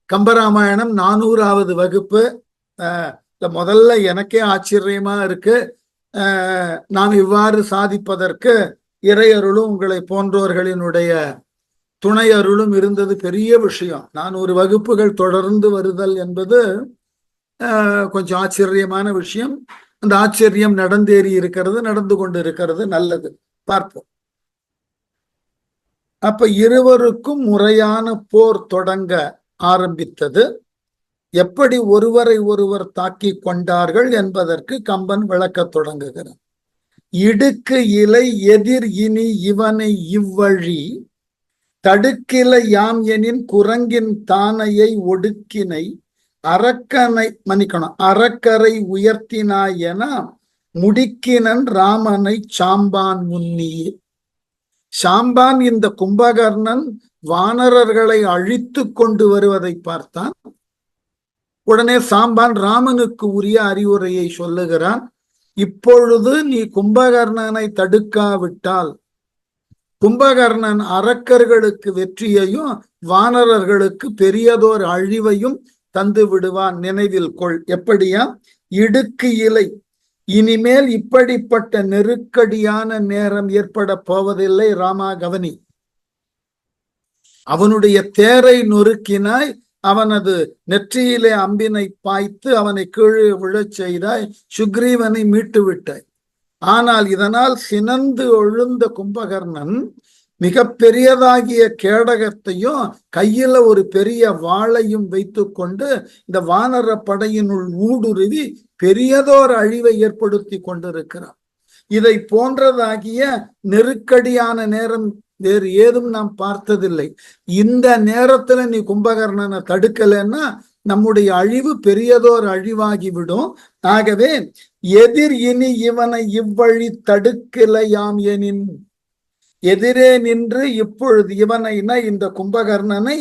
கம்பராமாயணம் 400வது வகுப்பு. முதல்ல எனக்கே ஆச்சரியமா இருக்கு. நாம் இவ்வாறு சாதிப்பதற்கு இறையருளும் உங்களை போன்றோர்களினுடைய துணை அருளும் இருந்தது பெரிய விஷயம். 400 வகுப்புகள் தொடர்ந்து வருதல் என்பது கொஞ்சம் ஆச்சரியமான விஷயம். அந்த ஆச்சரியம் நடந்தேறி இருக்கிறது, நடந்து கொண்டு இருக்கிறது. நல்லது, பார்ப்போம். அப்ப இருவருக்கும் முறையான போர் தொடங்க ஆரம்பித்தது. எப்படி ஒருவரை ஒருவர் தாக்கி கொண்டார்கள் என்பதற்கு கம்பன் விளக்க தொடங்குகிறார். இடுக்கு இலை எதிர் இனி இவனை இவ்வழி தடுக்கில யாம் எனின் குரங்கின் தானையை ஒடுக்கினை அரக்கனை மன்னிக்கணும் அறக்கரை உயர்த்தினாய் என முடிக்கினன் ராமனை சாம்பான் முன்னியே. சாம்பான் இந்த கும்பகர்ணன் வானரர்களை அழித்து கொண்டு வருவதை பார்த்தான். உடனே சாம்பான் ராமனுக்கு உரிய அறிவுரையை சொல்லுகிறான். இப்பொழுது நீ கும்பகர்ணனை தடுக்காவிட்டால் கும்பகர்ணன் அரக்கர்களுக்கு வெற்றியையும் வானரர்களுக்கு பெரியதோர் அழிவையும் தந்து விடுவான், நினைவில் கொள். எப்படியா? இடுக்கு இலை, இனிமேல் இப்படிப்பட்ட நெருக்கடியான நேரம் ஏற்பட போவதில்லை. ராமா கவனி, அவனுடைய தேரை நொறுக்கினாய், அவனது நெற்றியிலே அம்பினை பாய்த்து அவனை கீழே விழச் செய்தாய், சுக்ரீவனை மீட்டு விட்டாய். ஆனால் இதனால் சினந்து எழுந்த கும்பகர்ணன் மிக பெரியதாகிய கேடகத்தையும் கையில ஒரு பெரிய வாளையும் வைத்து கொண்டு இந்த வானர படையினுள் ஊடுருவி பெரியதோர் அழிவை ஏற்படுத்தி கொண்டிருக்கிறான். இதை போன்றதாகிய நெருக்கடியான நேரம் வேறு ஏதும் நாம் பார்த்ததில்லை. இந்த நேரத்துல நீ கும்பகர்ணனை தடுக்கலைன்னா நம்முடைய அழிவு பெரியதோர் அழிவாகிவிடும். ஆகவே எதிர் இனி இவனை இவ்வழி தடுக்கலையாம் எனின், எதிரே நின்று இப்பொழுது இவனை இந்த கும்பகர்ணனை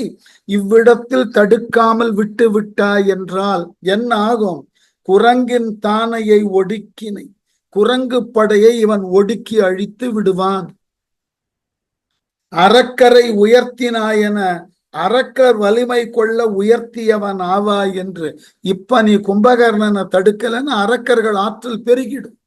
இவ்விடத்தில் தடுக்காமல் விட்டு விட்டாய் என்றால் என்ன ஆகும்? குரங்கின் தானையை ஒடுக்கினை, குரங்கு படையை இவன் ஒடுக்கி அழித்து விடுவான். அரக்கரை உயர்த்தினாயென, அரக்கர் வலிமை கொள்ள உயர்த்தியவன் ஆவாய் என்று. இப்ப நீ கும்பகர்ணனை தடுக்கலன்னு அரக்கர்கள் ஆற்றல் பெருகிடும்.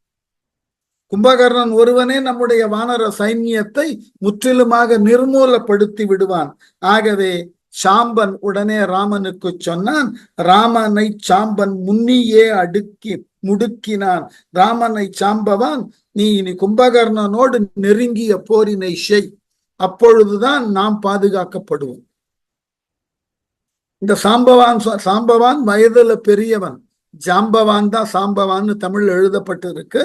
கும்பகர்ணன் ஒருவனே நம்முடைய வானர சைன்யத்தை முற்றிலுமாக நிர்மூலப்படுத்தி விடுவான். ஆகவே சாம்பன் உடனே ராமனுக்கு சொன்னான். ராமனை சாம்பன் முன்னியே முடுக்கினான். ராமனை சாம்பவான், நீ இனி கும்பகர்ணனோடு நெருங்கிய போரினை செய், அப்பொழுதுதான் நாம் பாதுகாக்கப்படுவோம். இந்த சாம்பவான் வயதுல பெரியவன். ஜாம்பவான் தான் சாம்பவான்னு தமிழ் எழுதப்பட்டு இருக்கு.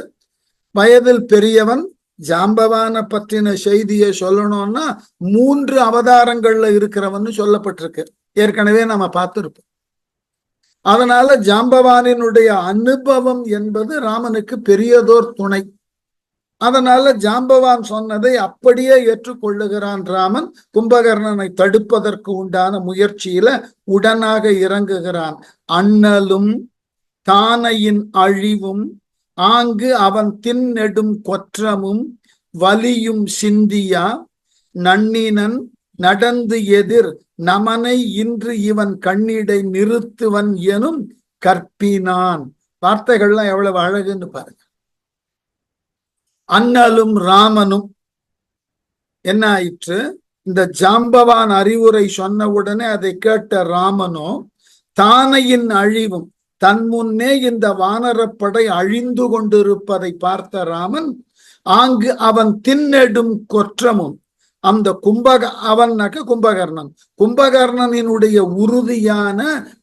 வயதில் பெரியவன். ஜாம்பவான பற்றின செய்தியை சொல்லணும்னா 3 அவதாரங்கள்ல இருக்கிறவன்னு சொல்லப்பட்டிருக்கு. ஏற்கனவே நம்ம பார்த்திருப்போம். அதனால ஜாம்பவானினுடைய அனுபவம் என்பது ராமனுக்கு பெரியதோர் துணை. அதனால ஜாம்பவான் சொன்னதை அப்படியே ஏற்றுக்கொள்ளுகிறான் ராமன். கும்பகர்ணனை தடுப்பதற்கு உண்டான முயற்சியில உடனாக இறங்குகிறான். அண்ணலும் தானையின் அழிவும் ஆங்கு அவன் தின்னெடும் கொற்றமும் வலியும் சிந்தியா நன்னினன் நடந்து எதிர் நமனை இன்று இவன் கண்ணிடை நிறுத்துவன் எனும் கற்பினான். வார்த்தைகள்லாம் எவ்வளவு அழகுன்னு பாருங்க. அண்ணலும் ராமனும் என்ன ஆயிற்று? இந்த ஜாம்பவான் அறிவுரை சொன்ன உடனே அதை கேட்ட ராமனோ தானையின் அழிவும், தன் முன்னே இந்த வானரப்படை அழிந்து கொண்டிருப்பதை பார்த்த ராமன் ஆங்கு அவன் தின்னெடும் கொற்றமும், அந்த கும்பகர்ணன், கும்பகர்ணனினுடைய உறுதியான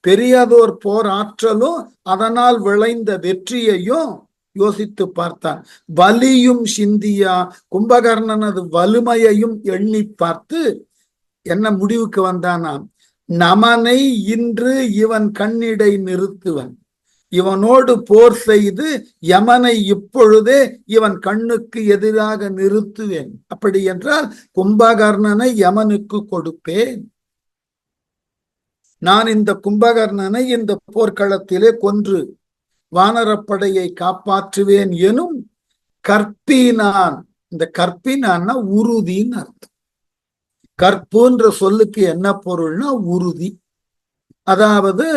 பெரியதோர் போர் ஆற்றலும் அதனால் விளைந்த வெற்றியையும் யோசித்து பார்த்தான். வலியும் சிந்தியா, கும்பகர்ணனது வலிமையையும் எண்ணி பார்த்து என்ன முடிவுக்கு வந்தானாம்? நமனை இன்று இவன் கண்ணிடை நிறுத்துவன், இவனோடு போர் செய்து யமனை இப்பொழுதே இவன் கண்ணுக்கு எதிராக நிறுத்துவேன். அப்படி என்றால் கும்பகர்ணனை யமனுக்கு கொடுப்பேன். நான் இந்த கும்பகர்ணனை இந்த போர்க்களத்திலே கொன்று வானரப்படையை காப்பாற்றுவேன் எனும் கற்பினான். இந்த கற்பினான்னா உறுதின்னு அர்த்தம். கற்புன்ற சொல்லுக்கு என்ன பொருள்னா உறுதி. அதாவது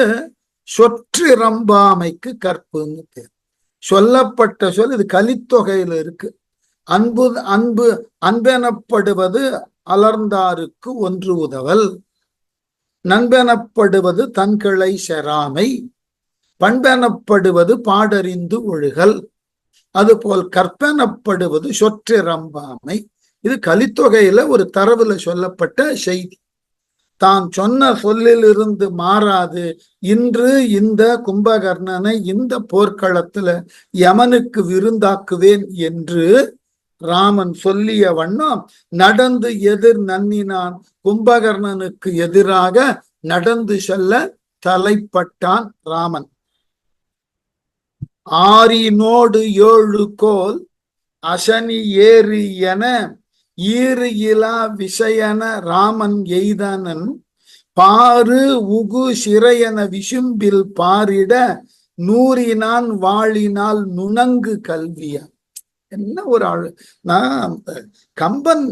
சொற்றிரம்பாமைக்கு கற்புன்னு பேர். சொல்லப்பட்ட சொல் இது கலித்தொகையில இருக்கு. அன்பு அன்பு அன்பெனப்படுவது அலர்ந்தாருக்கு ஒன்று உதவல், நண்பெனப்படுவது தன்கிளை செராமை, பண்பெனப்படுவது பாடறிந்து ஒழுகல், அதுபோல் கற்பெனப்படுவது சொற்றிரம்பாமை. இது கலித்தொகையில ஒரு தரவுல சொல்லப்பட்ட செய்தி. தான் சொன்ன சொல்லிலிருந்து மாறாது இன்று இந்த கும்பகர்ணனை இந்த போர்க்களத்துல யமனுக்கு விருந்தாக்குவேன் என்று ராமன் சொல்லிய வண்ணம் நடந்து எதிர் நன்னினான். கும்பகர்ணனுக்கு எதிராக நடந்து செல்ல தலைப்பட்டான் ராமன். ஆரினோடு 7 கோல் அசனி ஏறு என ஈறு இலா விஷயன ராமன் எய்தனன் பாரு உகு சிறையன விசும்பில் பாரிட நூறினான் வாழினால் நுணங்கு கல்வியா. என்ன ஒரு ஆளு! நான் கம்பன்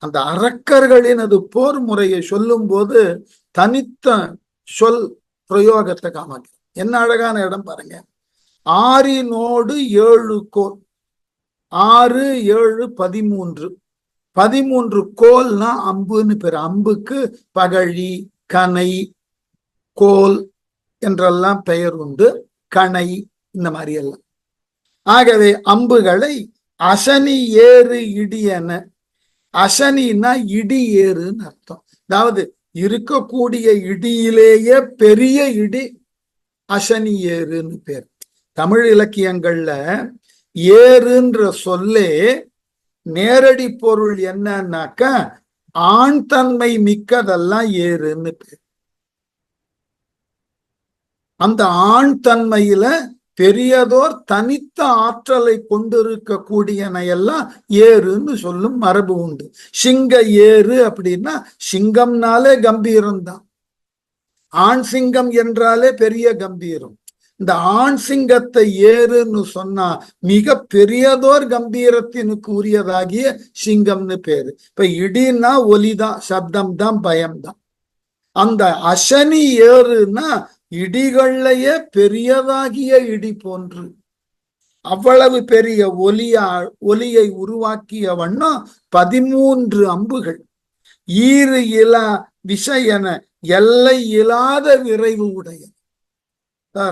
அந்த அரக்கர்களின் அது போர் முறையை சொல்லும் போது தனித்த சொல் பிரயோகத்தை காமிக்க என்ன அழகான இடம் பாருங்க. ஆரினோடு 7 கோல், 6 7 13, 13 கோல்னா அம்புன்னு பேர். அம்புக்கு பகழி, கனை, கோல் என்றெல்லாம் பெயர் உண்டு. கணை இந்த மாதிரி எல்லாம். ஆகவே அம்புகளை அசனி ஏறு இடியன. அசனின்னா இடி ஏறுன்னு அர்த்தம். அதாவது இருக்கக்கூடிய இடியிலேயே பெரிய இடி அசனி ஏறுன்னு பேர். தமிழ் இலக்கியங்கள்ல ஏறுன்ற சொல்லே நேரடி பொருள் என்னன்னாக்க ஆண் தன்மை மிக்கதெல்லாம் ஏறுன்னு பேர். அந்த ஆண் தன்மையில பெரியதோர் தனித்த ஆற்றலை கொண்டிருக்க கூடியன எல்லாம் ஏறுன்னு சொல்லும் மரபு உண்டு. சிங்க ஏறு அப்படின்னா சிங்கம்னாலே கம்பீரம்தான். ஆண் சிங்கம் என்றாலே பெரிய கம்பீரம். இந்த ஆண் சிங்கத்தை ஏறுன்னு சொன்னா மிக பெரியதோர் கம்பீரத்தினுக்கு உரியதாகிய சிங்கம்னு பேரு. இப்ப இடின்னா ஒலிதான், சப்தம் தான், பயம்தான். அந்த அசனி ஏறுன்னா இடிகள்லயே பெரியதாகிய இடி போன்று அவ்வளவு பெரிய ஒலியை உருவாக்கிய வண்ணம் 13 அம்புகள் ஈறு இலா விஷயன எல்லை இல்லாத விரைவு உடைய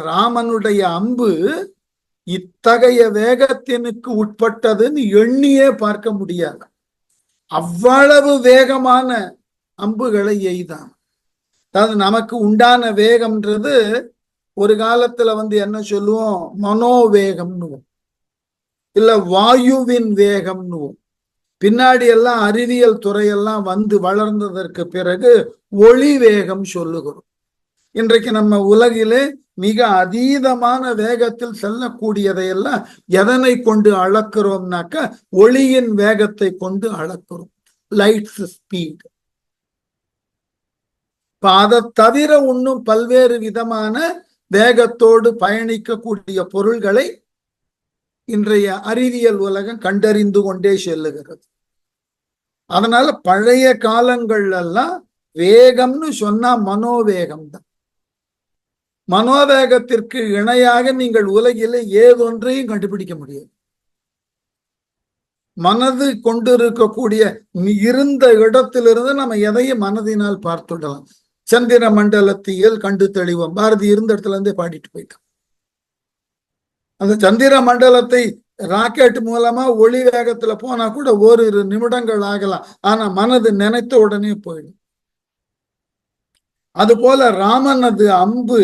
ராமனுடைய அம்பு இத்தகைய வேகத்தினுக்கு உட்பட்டதுன்னு எண்ணியே பார்க்க முடியாது. அவ்வளவு வேகமான அம்புகளை எய்தான். அதாவது நமக்கு உண்டான வேகம்ன்றது ஒரு காலத்துல என்ன சொல்லுவோம், மனோவேகம்னு, இல்ல வாயுவின் வேகம்னு. பின்னாடி எல்லாம் அறிவியல் துறையெல்லாம் வளர்ந்ததற்கு பிறகு ஒளி வேகம் சொல்லுகிறோம். இன்றைக்கு நம்ம உலகிலே மிக அதீதமான வேகத்தில் செல்லக்கூடியதையெல்லாம் எதனை கொண்டு அளக்கிறோம்னாக்க ஒளியின் வேகத்தை கொண்டு அளக்கிறோம், லைட்ஸ் ஸ்பீட். அதை தவிர இன்னும் பல்வேறு விதமான வேகத்தோடு பயணிக்கக்கூடிய பொருள்களை இன்றைய அறிவியல் உலகம் கண்டறிந்து கொண்டே செல்லுகிறது. அதனால பழைய காலங்கள்ல எல்லாம் வேகம்னு சொன்னா மனோவேகம் தான். மனோவேகத்திற்கு இணையாக நீங்கள் உலகிலே ஏதொன்றையும் கண்டுபிடிக்க முடியாது. மனது கொண்டிருக்கக்கூடிய இருந்த இடத்திலிருந்து நம்ம எதையும் மனதினால் பார்த்துடலாம். சந்திர மண்டலத்தியல் கண்டு தெளிவோம். பாரதி இருந்த இடத்துல இருந்தே பாடிட்டு போயிட்டான். அந்த சந்திர மண்டலத்தை ராக்கெட் மூலமா ஒளி வேகத்துல போனா கூட 1 நிமிடங்கள் ஆகலாம். ஆனா மனது நினைத்த உடனே போயிடும். அது போல ராமனது அம்பு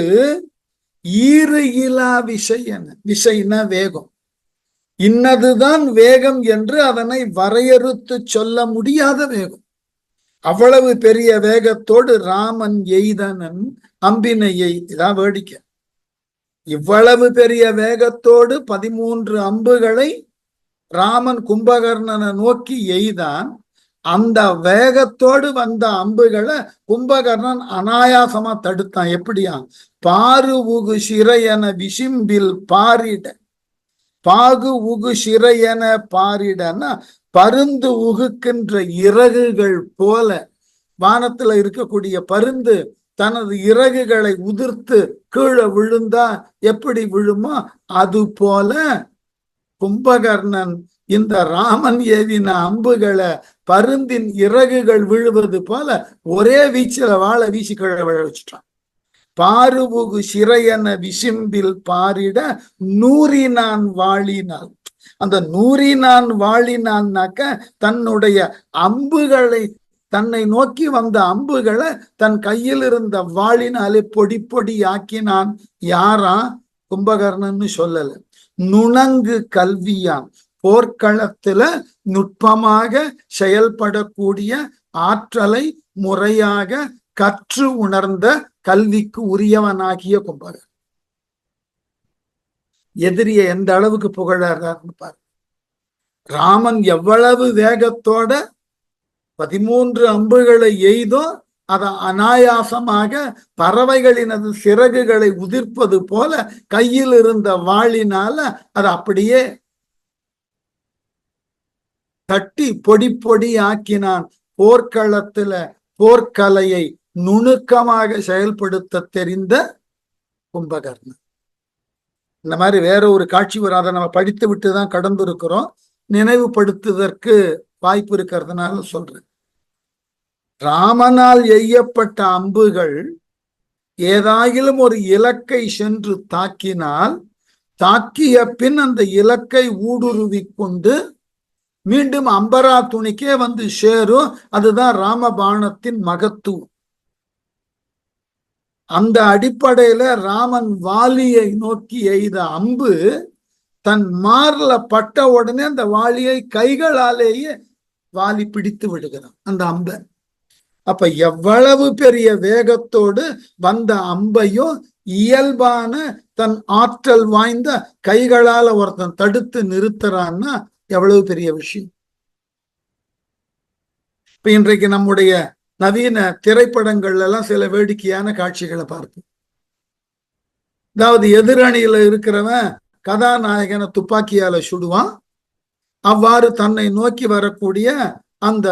ஈறு இலா விஷயன, விஷயன வேகம், இன்னதுதான் வேகம் என்று அதனை வரையறுத்து சொல்ல முடியாத வேகம். அவ்வளவு பெரிய வேகத்தோடு ராமன் எய்தனன் அம்பினையை. இதான் வேடிக்கை. இவ்வளவு பெரிய வேகத்தோடு 13 அம்புகளை ராமன் கும்பகர்ணனை நோக்கி எய்தான். அந்த வேகத்தோடு வந்த அம்புகளை கும்பகர்ணன் அனாயாசமா தடுத்தான். எப்படியா? பாரு உகு சிறையன விசிம்பில் பாரிட. பாகு உகு சிறையன பாரிடன்னா பருந்து உகுக்கின்ற இறகுகள் போல வானத்துல இருக்கக்கூடிய பருந்து தனது இறகுகளை உதிர்த்து கீழே விழுந்தா எப்படி விழுமோ அது போல கும்பகர்ணன் இந்த ராமன் ஏவின அம்புகளை பருந்தின் இறகுகள் விழுவது போல ஒரே வீச்சில வாழை வீசி கீழே விழ வச்சுட்டான். பாருபுகு சிறையன விசிம்பில் பாரிட நூறினான் வாழினால். அந்த நூறினான் வாழினான்னாக்க தன்னுடைய அம்புகளை, தன்னை நோக்கி வந்த அம்புகளை தன் கையில் இருந்த வாழினாலே பொடி பொடி ஆக்கினான். யாரா? கும்பகர்ணன்னு சொல்லல, நுணங்கு கல்வியான். போர்க்களத்துல நுட்பமாக செயல்படக்கூடிய ஆற்றலை முறையாக கற்று உணர்ந்த கல்விக்கு உரியவனாகிய கும்பகர்ணன் எதிரியை எந்த அளவுக்கு புகழார்னு பாரு. ராமன் எவ்வளவு வேகத்தோட 13 அம்புகளை எய்தோ அதை அனாயாசமாக பறவைகளினது சிறகுகளை உதிர்ப்பது போல கையில் இருந்த வாளினால அதை அப்படியே தட்டி பொடி பொடி ஆக்கினான். போர்க்களத்துல போர்க்கலையை நுணுக்கமாக செயல்படுத்த தெரிந்த கும்பகர்ணன். இந்த மாதிரி வேற ஒரு காட்சி வரும், அதை நம்ம படித்து விட்டுதான் கடந்து இருக்கிறோம், நினைவுபடுத்துவதற்கு வாய்ப்பு இருக்கிறதுனால சொல்றேன். ராமனால் எய்யப்பட்ட அம்புகள் ஏதாயிலும் ஒரு இலக்கை சென்று தாக்கினால், தாக்கிய பின் அந்த இலக்கை ஊடுருவி கொண்டு மீண்டும் அம்பரா துணிக்கே வந்து சேரும். அதுதான் ராமபாணத்தின் மகத்துவம். அந்த அடிப்படையில ராமன் வாலியை நோக்கி எய்த அம்பு தன் மார்ல பட்ட உடனே அந்த வாலியை கைகளாலேயே வாலி பிடித்து விடுகிறான் அந்த அம்பை. அப்ப எவ்வளவு பெரிய வேகத்தோடு வந்த அம்பையும் இயல்பான தன் ஆற்றல் வாய்ந்த கைகளால ஒருத்தன் தடுத்து நிறுத்துறான்னா எவ்வளவு பெரிய விஷயம். இப்ப இன்றைக்கு நம்முடைய நவீன திரைப்படங்கள்ல எல்லாம் சில வேடிக்கையான காட்சிகளை பார்ப்போம். அதாவது எதிரணியில இருக்கிறவன் கதாநாயகனை துப்பாக்கியால சுடுவான். அவ்வாறு தன்னை நோக்கி வரக்கூடிய அந்த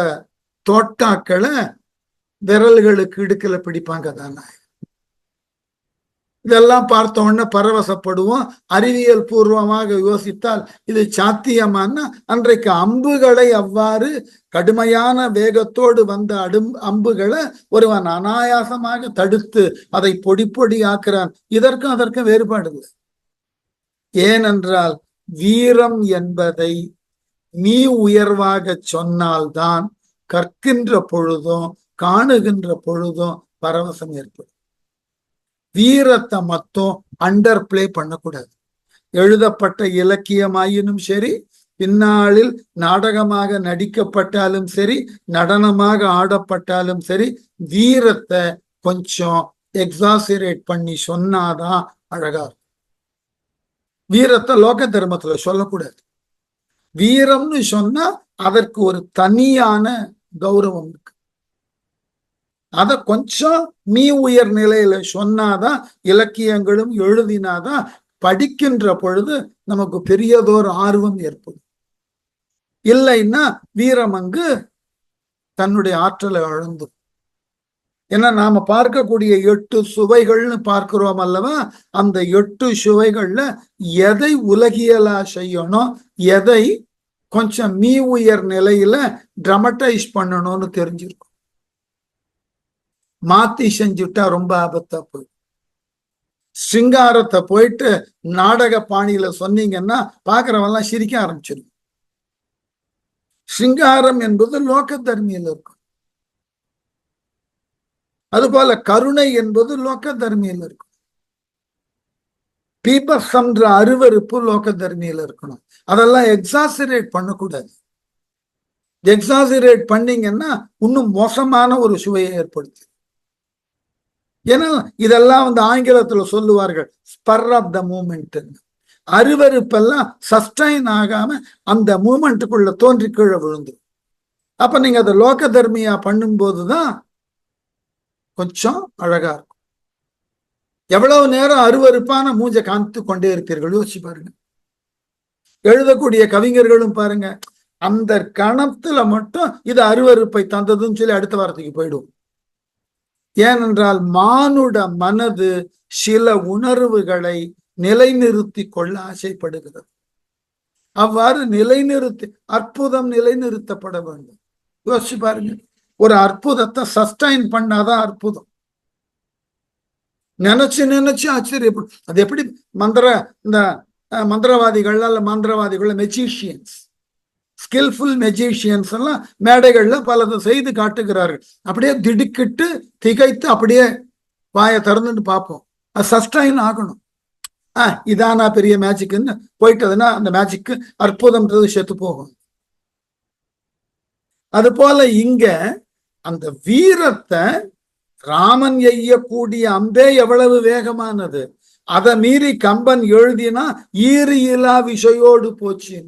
தோட்டாக்களை விரல்களுக்கு இடுக்கல பிடிப்பான் கதாநாயகன். இதெல்லாம் பார்த்த உடனே பரவசப்படுவோம். அறிவியல் பூர்வமாக யோசித்தால் இது சாத்தியமான அன்றைக்கு அம்புகளை அவ்வாறு கடுமையான வேகத்தோடு வந்த அம்புகளை ஒருவன் அனாயாசமாக தடுத்து அதை பொடி பொடி ஆக்குறான். இதற்கும் அதற்கும் வேறுபாடு இல்லை. ஏனென்றால் வீரம் என்பதை நீ உயர்வாக சொன்னால்தான் கற்கின்ற பொழுதும் காணுகின்ற பொழுதும் பரவசம் ஏற்படும். வீரத்தை மட்டும் அண்டர் பிளே பண்ணக்கூடாது. எழுதப்பட்ட இலக்கியமாயினும் சரி, பின்னாளில் நாடகமாக நடிக்கப்பட்டாலும் சரி, நடனமாக ஆடப்பட்டாலும் சரி, வீரத்தை கொஞ்சம் எக்ஸாசரேட் பண்ணி சொன்னாதான் அழகா இருக்கும். வீரத்தை லோக தர்மத்துல சொல்லக்கூடாது. வீரம்னு சொன்னா அதற்கு ஒரு தனியான கௌரவம் இருக்கு. அத கொஞ்சம் மீ உயர் நிலையில சொன்னாதான், இலக்கியங்களும் எழுதினாதான் படிக்கின்ற பொழுது நமக்கு பெரியதோர் ஆர்வம் ஏற்படும். இல்லைன்னா வீரம் அங்கு தன்னுடைய ஆற்றலை அழந்து. ஏன்னா நாம பார்க்கக்கூடிய 8 சுவைகள்னு பார்க்கிறோம் அல்லவா, அந்த 8 சுவைகள்ல எதை உலகியலா செய்யணும், எதை கொஞ்சம் மீ உயர் நிலையில டிராமடைஸ் பண்ணணும்னு தெரிஞ்சிருக்கும். மாத்தி செஞ்சுட்டா ரொம்ப ஆபத்தா போயிடும். சிங்காரத்தை போயிட்டு நாடக பாணியில சொன்னீங்கன்னா பாக்குறவெல்லாம் சிரிக்க ஆரம்பிச்சிடும். சிங்காரம் என்பது லோக தர்மியில இருக்கும். அதுபோல கருணை என்பது லோக தர்மியில இருக்கும். பீபசம்ன்ற அருவருப்பு லோக தர்மியில இருக்கணும். அதெல்லாம் எக்ஸாசரேட் பண்ணக்கூடாது. எக்ஸாசரேட் பண்ணீங்கன்னா இன்னும் மோசமான ஒரு சுவையை ஏற்படுத்து. ஏன்னா இதெல்லாம் ஆங்கிலத்துல சொல்லுவார்கள் ஸ்பர் ஆஃப் த மூமெண்ட். அருவருப்பெல்லாம் சஸ்டைன் ஆகாம அந்த மூமெண்ட்டுக்குள்ள தோன்றி கீழே விழுந்து. அப்ப நீங்க அதை லோக தர்மியா பண்ணும்போதுதான் கொஞ்சம் அழகா இருக்கும். எவ்வளவு நேரம் அருவருப்பான மூஞ்ச காமித்து கொண்டே இருப்பீர்கள், யோசிச்சு பாருங்க. எழுதக்கூடிய கவிஞர்களும் பாருங்க, அந்த கணத்துல மட்டும் இது அருவருப்பை தந்ததுன்னு சொல்லி அடுத்த வாரத்துக்கு போயிடும். ஏனென்றால் மானுட மனது சில உணர்வுகளை நிலைநிறுத்தி கொள்ள ஆசைப்படுகிறது. அவ்வாறு நிலைநிறுத்தி அற்புதம் நிலைநிறுத்தப்பட வேண்டும். யோசிச்சு பாருங்க, ஒரு அற்புதத்தை சஸ்டைன் பண்ணாதான் அற்புதம். நினைச்சு ஆச்சரியப்படும். அது எப்படி இந்த மந்திரவாதிகள் அல்ல மந்திரவாதிகள் மெஜிஷியன்ஸ், ஸ்கில்ஃபுல் மெஜிஷியன்ஸ் எல்லாம் மேடைகள்ல பலதை செய்து காட்டுகிறார்கள். அப்படியே திடுக்கிட்டு திகைத்து அப்படியே வாயை திறந்துட்டு பார்ப்போம். அது சஸ்டைன் ஆகணும். இதானா பெரிய மேஜிக்னு போயிட்டதுன்னா அந்த மேஜிக்கு அற்புதம்ன்றது செத்து போகும். அது போல இங்க அந்த வீரத்தை ராமன் எய்யக்கூடிய அம்பே எவ்வளவு வேகமானது, அதை மீறி கம்பன் எழுதினா ஈரியிலா விஷயோடு போச்சு.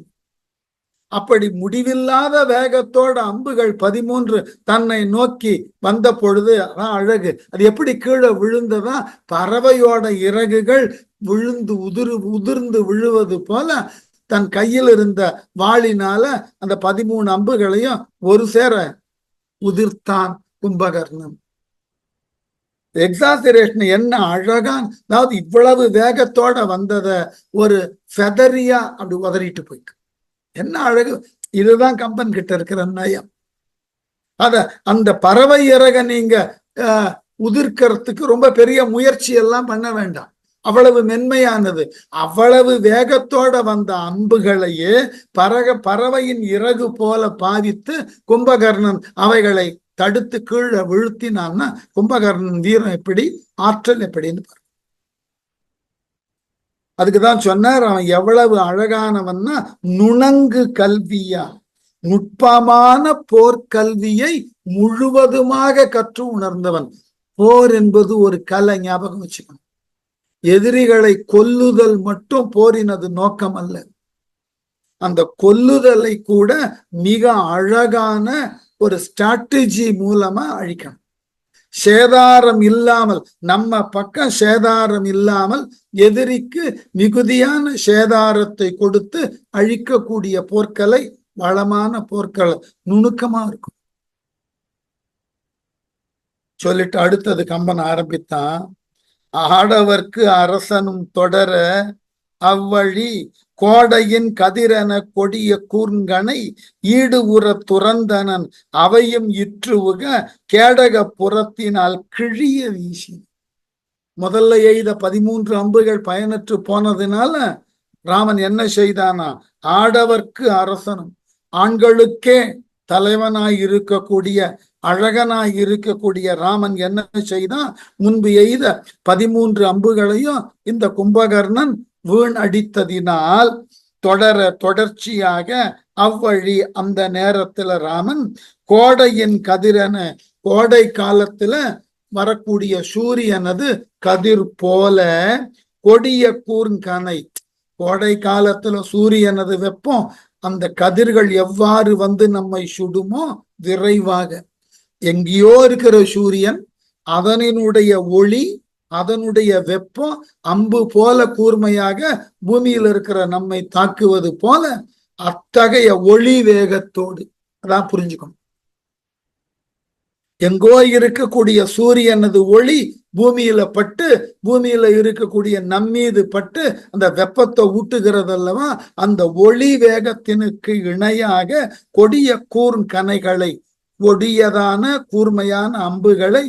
அப்படி முடிவில்லாத வேகத்தோட அம்புகள் 13 தன்னை நோக்கி வந்த பொழுது அதான் அழகு. அது எப்படி கீழே விழுந்ததா, பறவையோட இறகுகள் விழுந்து உதிர்ந்து விழுவது போல தன் கையில் இருந்த வாளினால அந்த 13 அம்புகளையும் ஒரு சேர உதிர்த்தான் கும்பகர்ணன். எக்ஸாசரேஷன் என்ன அழகான், அதாவது இவ்வளவு வேகத்தோட வந்தத ஒரு ஃபெதரியா அப்படி உதறிட்டு போயிட்டு என்ன அழகு. இதுதான் கம்பன் கிட்ட இருக்கிற நயம். அந்த பறவை இறக நீங்க உதிர்க்கிறதுக்கு ரொம்ப பெரிய முயற்சி எல்லாம் பண்ண வேண்டாம், அவ்வளவு மென்மையானது. அவ்வளவு வேகத்தோட வந்த அம்புகளையே பறவையின் இறகு போல பாவித்து கும்பகர்ணன் அவைகளை தடுத்து கீழே விழுத்தினான்னா கும்பகர்ணன் வீரம் எப்படி, ஆற்றல் எப்படின்னு பாரு. அதுக்குதான் சொன்னார், அவன் எவ்வளவு அழகானவன்னா நுணங்கு கல்வியா, நுட்பமான போர்க்கல்வியை முழுவதுமாக கற்று உணர்ந்தவன். போர் என்பது ஒரு கலை, ஞாபகம் வச்சுக்கணும். எதிரிகளை கொல்லுதல் மட்டும் போரினது நோக்கம் அல்ல. அந்த கொல்லுதலை கூட மிக அழகான ஒரு ஸ்ட்ராட்டஜி மூலமா அழிக்கணும். சேதாரம் இல்லாமல், நம்ம பக்கம் சேதாரம் இல்லாமல் எதிரிக்கு மிகுதியான சேதாரத்தை கொடுத்து அழிக்கக்கூடிய போர்க்கலை வளமான போர்க்கலை, நுணுக்கமா இருக்கும். சொல்லிட்டு அடுத்தது கம்பன் ஆரம்பித்தான். ஆடவர்க்கு அரசனும் தொடர அவ்வழி கோடையின் கதிரென கொடிய கூர்ங்கனை ஈடு உற துறந்தனன் அவையும் இற்றுவுக கேடக புறத்தினால் கிழிய வீசி. முதல்ல எய்த 13 அம்புகள் பயனற்று போனதுனால ராமன் என்ன செய்தானா, ஆடவர்க்கு அரசனும், ஆண்களுக்கே தலைவனாய் இருக்கக்கூடிய அழகனாய் இருக்கக்கூடிய ராமன் என்ன செய்தான், முன்பு எய்த 13 அம்புகளையும் இந்த கும்பகர்ணன் வீண் அடித்ததினால் தொடர்ச்சியாக அவ்வழி அந்த நேரத்துல ராமன் கோடையின் கதிரென, கோடை காலத்துல வரக்கூடிய சூரியனது கதிர் போல கொடிய கூர்ங்கனை, கோடை காலத்துல சூரியனது வெப்பம் அந்த கதிர்கள் எவ்வாறு வந்து நம்மை சுடுமோ விரைவாக, எங்கேயோ இருக்கிற சூரியன் அதனுடைய ஒளி அதனுடைய வெப்பம் அம்பு போல கூர்மையாக பூமியில் இருக்கிற நம்மை தாக்குவது போல அத்தகைய ஒளி வேகத்தோடு, அதான் புரிஞ்சுக்கணும். எங்கோ இருக்கக்கூடிய சூரியனது ஒளி பூமியில பட்டு பூமியில இருக்கக்கூடிய நம்மீது பட்டு அந்த வெப்பத்தை ஊட்டுகிறது அல்லவா, அந்த ஒளி வேகத்தினுக்கு இணையாக கொடிய கூர்கனைகளை, கொடியதான கூர்மையான அம்புகளை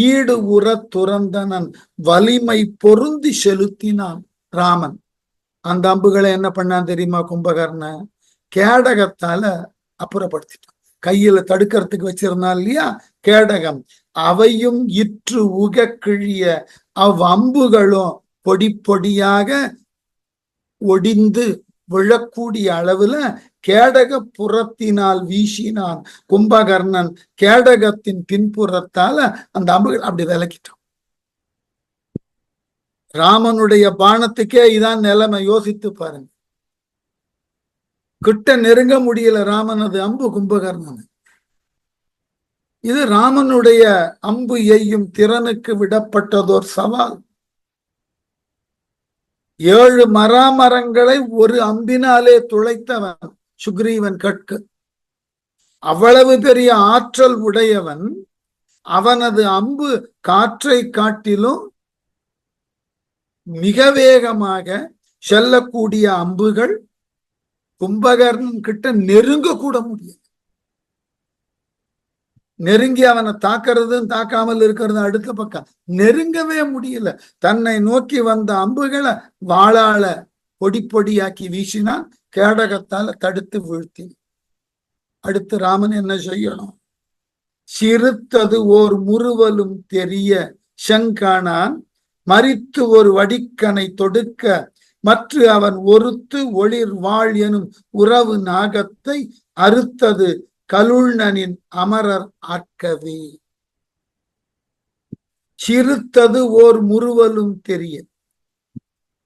ஈடு உற துறந்தனன் வலிமை பொருந்தி செலுத்தினான் ராமன். அந்த அம்புகளை என்ன பண்ணான் தெரியுமா கும்பகர்ணன், கேடகத்தால அப்புறப்படுத்திட்டான். கையில தடுக்கிறதுக்கு வச்சிருந்தான் இல்லையா கேடகம், அவையும் இற்று உக கிழிய அவ்வம்புகளும் பொடி பொடியாக ஒடிந்து விழக்கூடிய அளவுல கேடக புறத்தினால் வீசினான் கும்பகர்ணன். கேடகத்தின் பின்புறத்தால அந்த அம்புகள் அப்படி விலக்கிட்டான். ராமனுடைய பானத்துக்கே இதான் நிலைமை, யோசித்து பாருங்க. கிட்ட நெருங்க முடியல ராமனது அம்பு கும்பகர்ணன். இது ராமனுடைய அம்பு எய்யும் திறனுக்கு விடப்பட்டதோர் சவால். 7 மராமரங்களை ஒரு அம்பினாலே துளைத்தவன் சுக்ரீவன் கட்கு. அவ்வளவு பெரிய ஆற்றல் உடையவன் அவனது அம்பு காற்றை காட்டிலும் மிக வேகமாக செல்லக்கூடிய அம்புகள் கும்பகர்ணன் கிட்ட நெருங்க கூட முடியாது. நெருங்கி அவனை தாக்குறதும் தாக்காமல் இருக்கிறது அடுத்த பக்கம். நெருங்கவே முடியல. தன்னை நோக்கி வந்த அம்புகளை வாளால பொடி பொடியாக்கி வீசினான். கேடகத்தால தடுத்து வீழ்த்தி. அடுத்து ராமன் என்ன செய்யணும்? சிறுத்தது ஓர் முறுவலும் தெரிய செங்கானான் மரித்து ஒரு வடிக்கனை தொடுக்க மற்ற அவன் ஒருத்து ஒளிர் வாழ் எனும் உறவு நாகத்தை அறுத்தது கலுழ்னனின் அமரர் ஆக்கவே. சிறுத்தது ஓர் முறுவலும் தெரிய.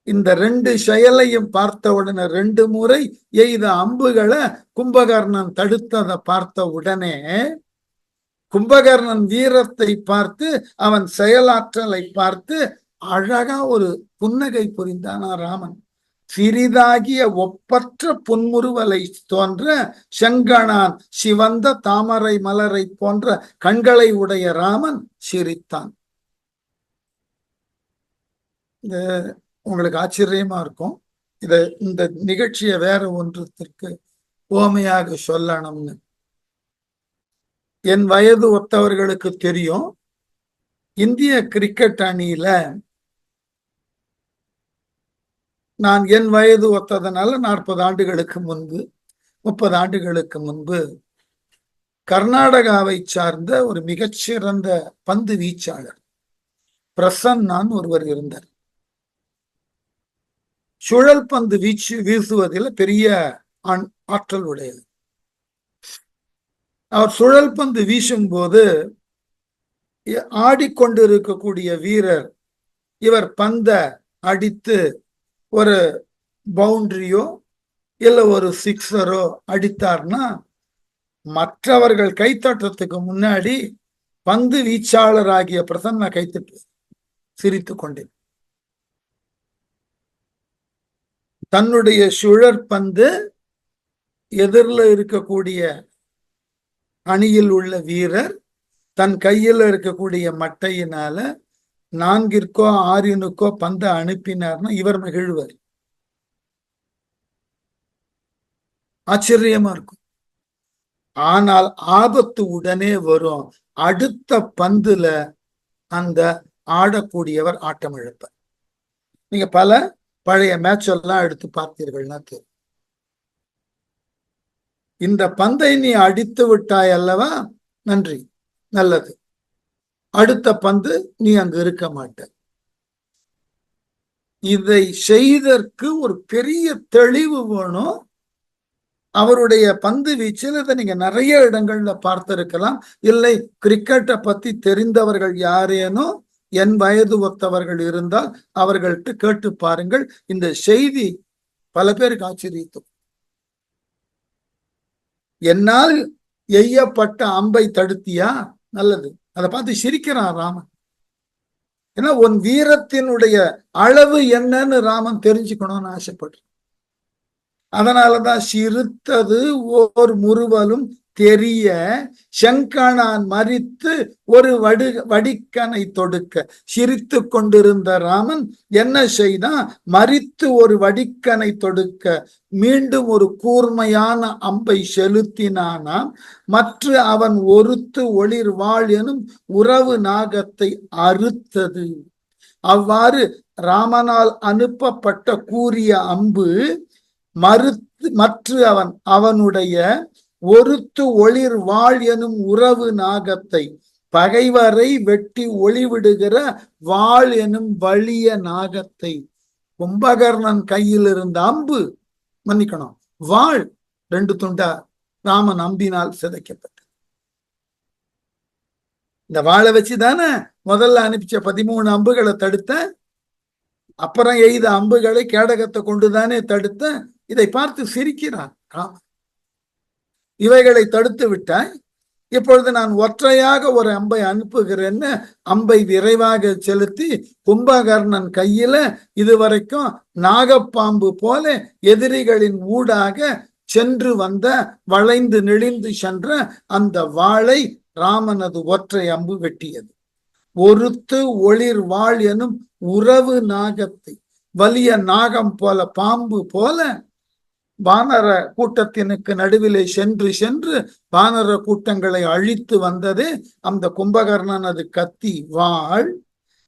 இந்த ரெண்டு செயலையும் பார்த்தவுடனே 2 முறை எய்த அம்புகளை கும்பகர்ணன் தடுத்ததை பார்த்த உடனே கும்பகர்ணன் வீரத்தை பார்த்து அவன் செயலாற்றலை பார்த்து அழகா ஒரு புன்னகை புரிந்தானா ராமன். சிறிதாகிய ஒப்பற்ற புன்முறுவலை தோன்ற செங்கணான் சிவந்த தாமரை மலரை போன்ற கண்களை உடைய ராமன் சிரித்தான். இந்த உங்களுக்கு ஆச்சரியமா இருக்கும். இந்த நிகழ்ச்சியை வேற ஒன்றத்திற்கு ஓமையாக சொல்லணும்னு என் வயது ஒத்தவர்களுக்கு தெரியும். இந்திய கிரிக்கெட் அணியில நான் என் வயது ஒத்ததனால 40 ஆண்டுகளுக்கு முன்பு 30 ஆண்டுகளுக்கு முன்பு கர்நாடகாவை சார்ந்த ஒரு மிகச்சிறந்த பந்து வீச்சாளர் பிரசன்னான் ஒருவர் இருந்தார். சுழல் பந்து வீசுவதில் பெரிய ஆற்றல் உடையது. அவர் சுழல் பந்து வீசும் போது ஆடிக்கொண்டிருக்கக்கூடிய வீரர் இவர் பந்த அடித்து ஒரு பவுண்டரியோ இல்ல ஒரு சிக்ஸரோ அடித்தார்னா மற்றவர்கள் கைத்தட்டத்துக்கு முன்னாடி பந்து வீச்சாளர் ஆகிய பிரசன்ன கைத்தட்டு சிரித்து கொண்டேன். தன்னுடைய சுழற்பந்து எதிரில் இருக்கக்கூடிய அணியில் உள்ள வீரர் தன் கையில் இருக்கக்கூடிய மட்டையினால 4ற்கோ 6னுக்கோ பந்தை அனுப்பினார்னா இவர் மகிழ்வர். ஆச்சரியமா இருக்கும். ஆனால் ஆபத்து உடனே வரும். அடுத்த பந்துல அந்த ஆடக்கூடியவர் ஆட்டம் இழப்பார். நீங்க பல பழைய மேட்ச் எல்லாம் எடுத்து பார்த்தீர்கள்னா தெரியும். இந்த பந்தை நீ அடித்து விட்டாய் அல்லவா, நன்றி, நல்லது, அடுத்த பந்து நீ அங்கு இருக்க மாட்ட. இதை செய்தற்கு ஒரு பெரிய தெளிவு வேணும். அவருடைய பந்து வீச்சில் இதை நீங்க நிறைய இடங்கள்ல பார்த்திருக்கலாம். இல்லை கிரிக்கெட்டை பத்தி தெரிந்தவர்கள் யாரேனோ என் வயது ஒத்தவர்கள் இருந்தால் அவர்கள்ட்ட கேட்டு பாருங்கள். இந்த செய்தி பல பேருக்கு ஆச்சரியம். என்னால் எய்யப்பட்ட அம்பை தடுத்தியா, நல்லது. அதை பார்த்து சிரிக்கிறான் ராமன். ஏன்னா உன் வீரத்தினுடைய அளவு என்னன்னு ராமன் தெரிஞ்சுக்கணும்னு ஆசைப்படுறான். அதனாலதான் சிறுத்தது ஓர் முறுவலும் தெரிய செங்கணான் மரித்து ஒரு வடிக்கனை தொடுக்க. சிரித்து கொண்டிருந்த ராமன் என்ன செய்தான்? மரித்து ஒரு வடிக்கனை தொடுக்க மீண்டும் ஒரு கூர்மையான அம்பை செலுத்தினானாம். மற்ற அவன் ஒருத்து ஒளிர் வாழ் எனும் உறவு நாகத்தை அறுத்தது. அவ்வாறு ராமனால் அனுப்பப்பட்ட கூறிய அம்பு மற்ற அவனுடைய ஒருத்து ஒளிர் வாழ் எனும் உறவு நாகத்தை, பகைவரை வெட்டி ஒளிவிடுகிற வாழ் எனும் வலிய நாகத்தை. கும்பகர்ணன் கையில் இருந்த அம்பு, மன்னிக்கணும், வாழ் 2 துண்டா ராமன் அம்பினால் சிதைக்கப்பட்ட. இந்த வாழை வச்சுதானே முதல்ல அனுப்பிச்ச 13 அம்புகளை தடுத்த. அப்புறம் எய்த அம்புகளை கேடகத்தை கொண்டுதானே தடுத்த. இதை பார்த்து சிரிக்கிறான் ராமன். இவைகளை தடுத்து விட்டாய், இப்பொழுது நான் ஒற்றையாக ஒரு அம்பை அனுப்புகிறேன்னு அம்பை விரைவாக செலுத்தி கும்பகர்ணன் கையில இதுவரைக்கும் நாகப்பாம்பு போல எதிரிகளின் ஊடாக சென்று வந்த வளைந்து நெளிந்து சென்ற அந்த வாளை ராமனது ஒற்றை அம்பு வெட்டியது. ஒருத்து ஒளிர் வாழ் எனும் உறவு நாகத்தை, வலிய நாகம் போல பாம்பு போல வானர கூட்டத்தினுக்கு நடுவிலே சென்று சென்று வானர கூட்டங்களை அழித்து வந்ததே அந்த கும்பகர்ணனது கத்தி வாழ்.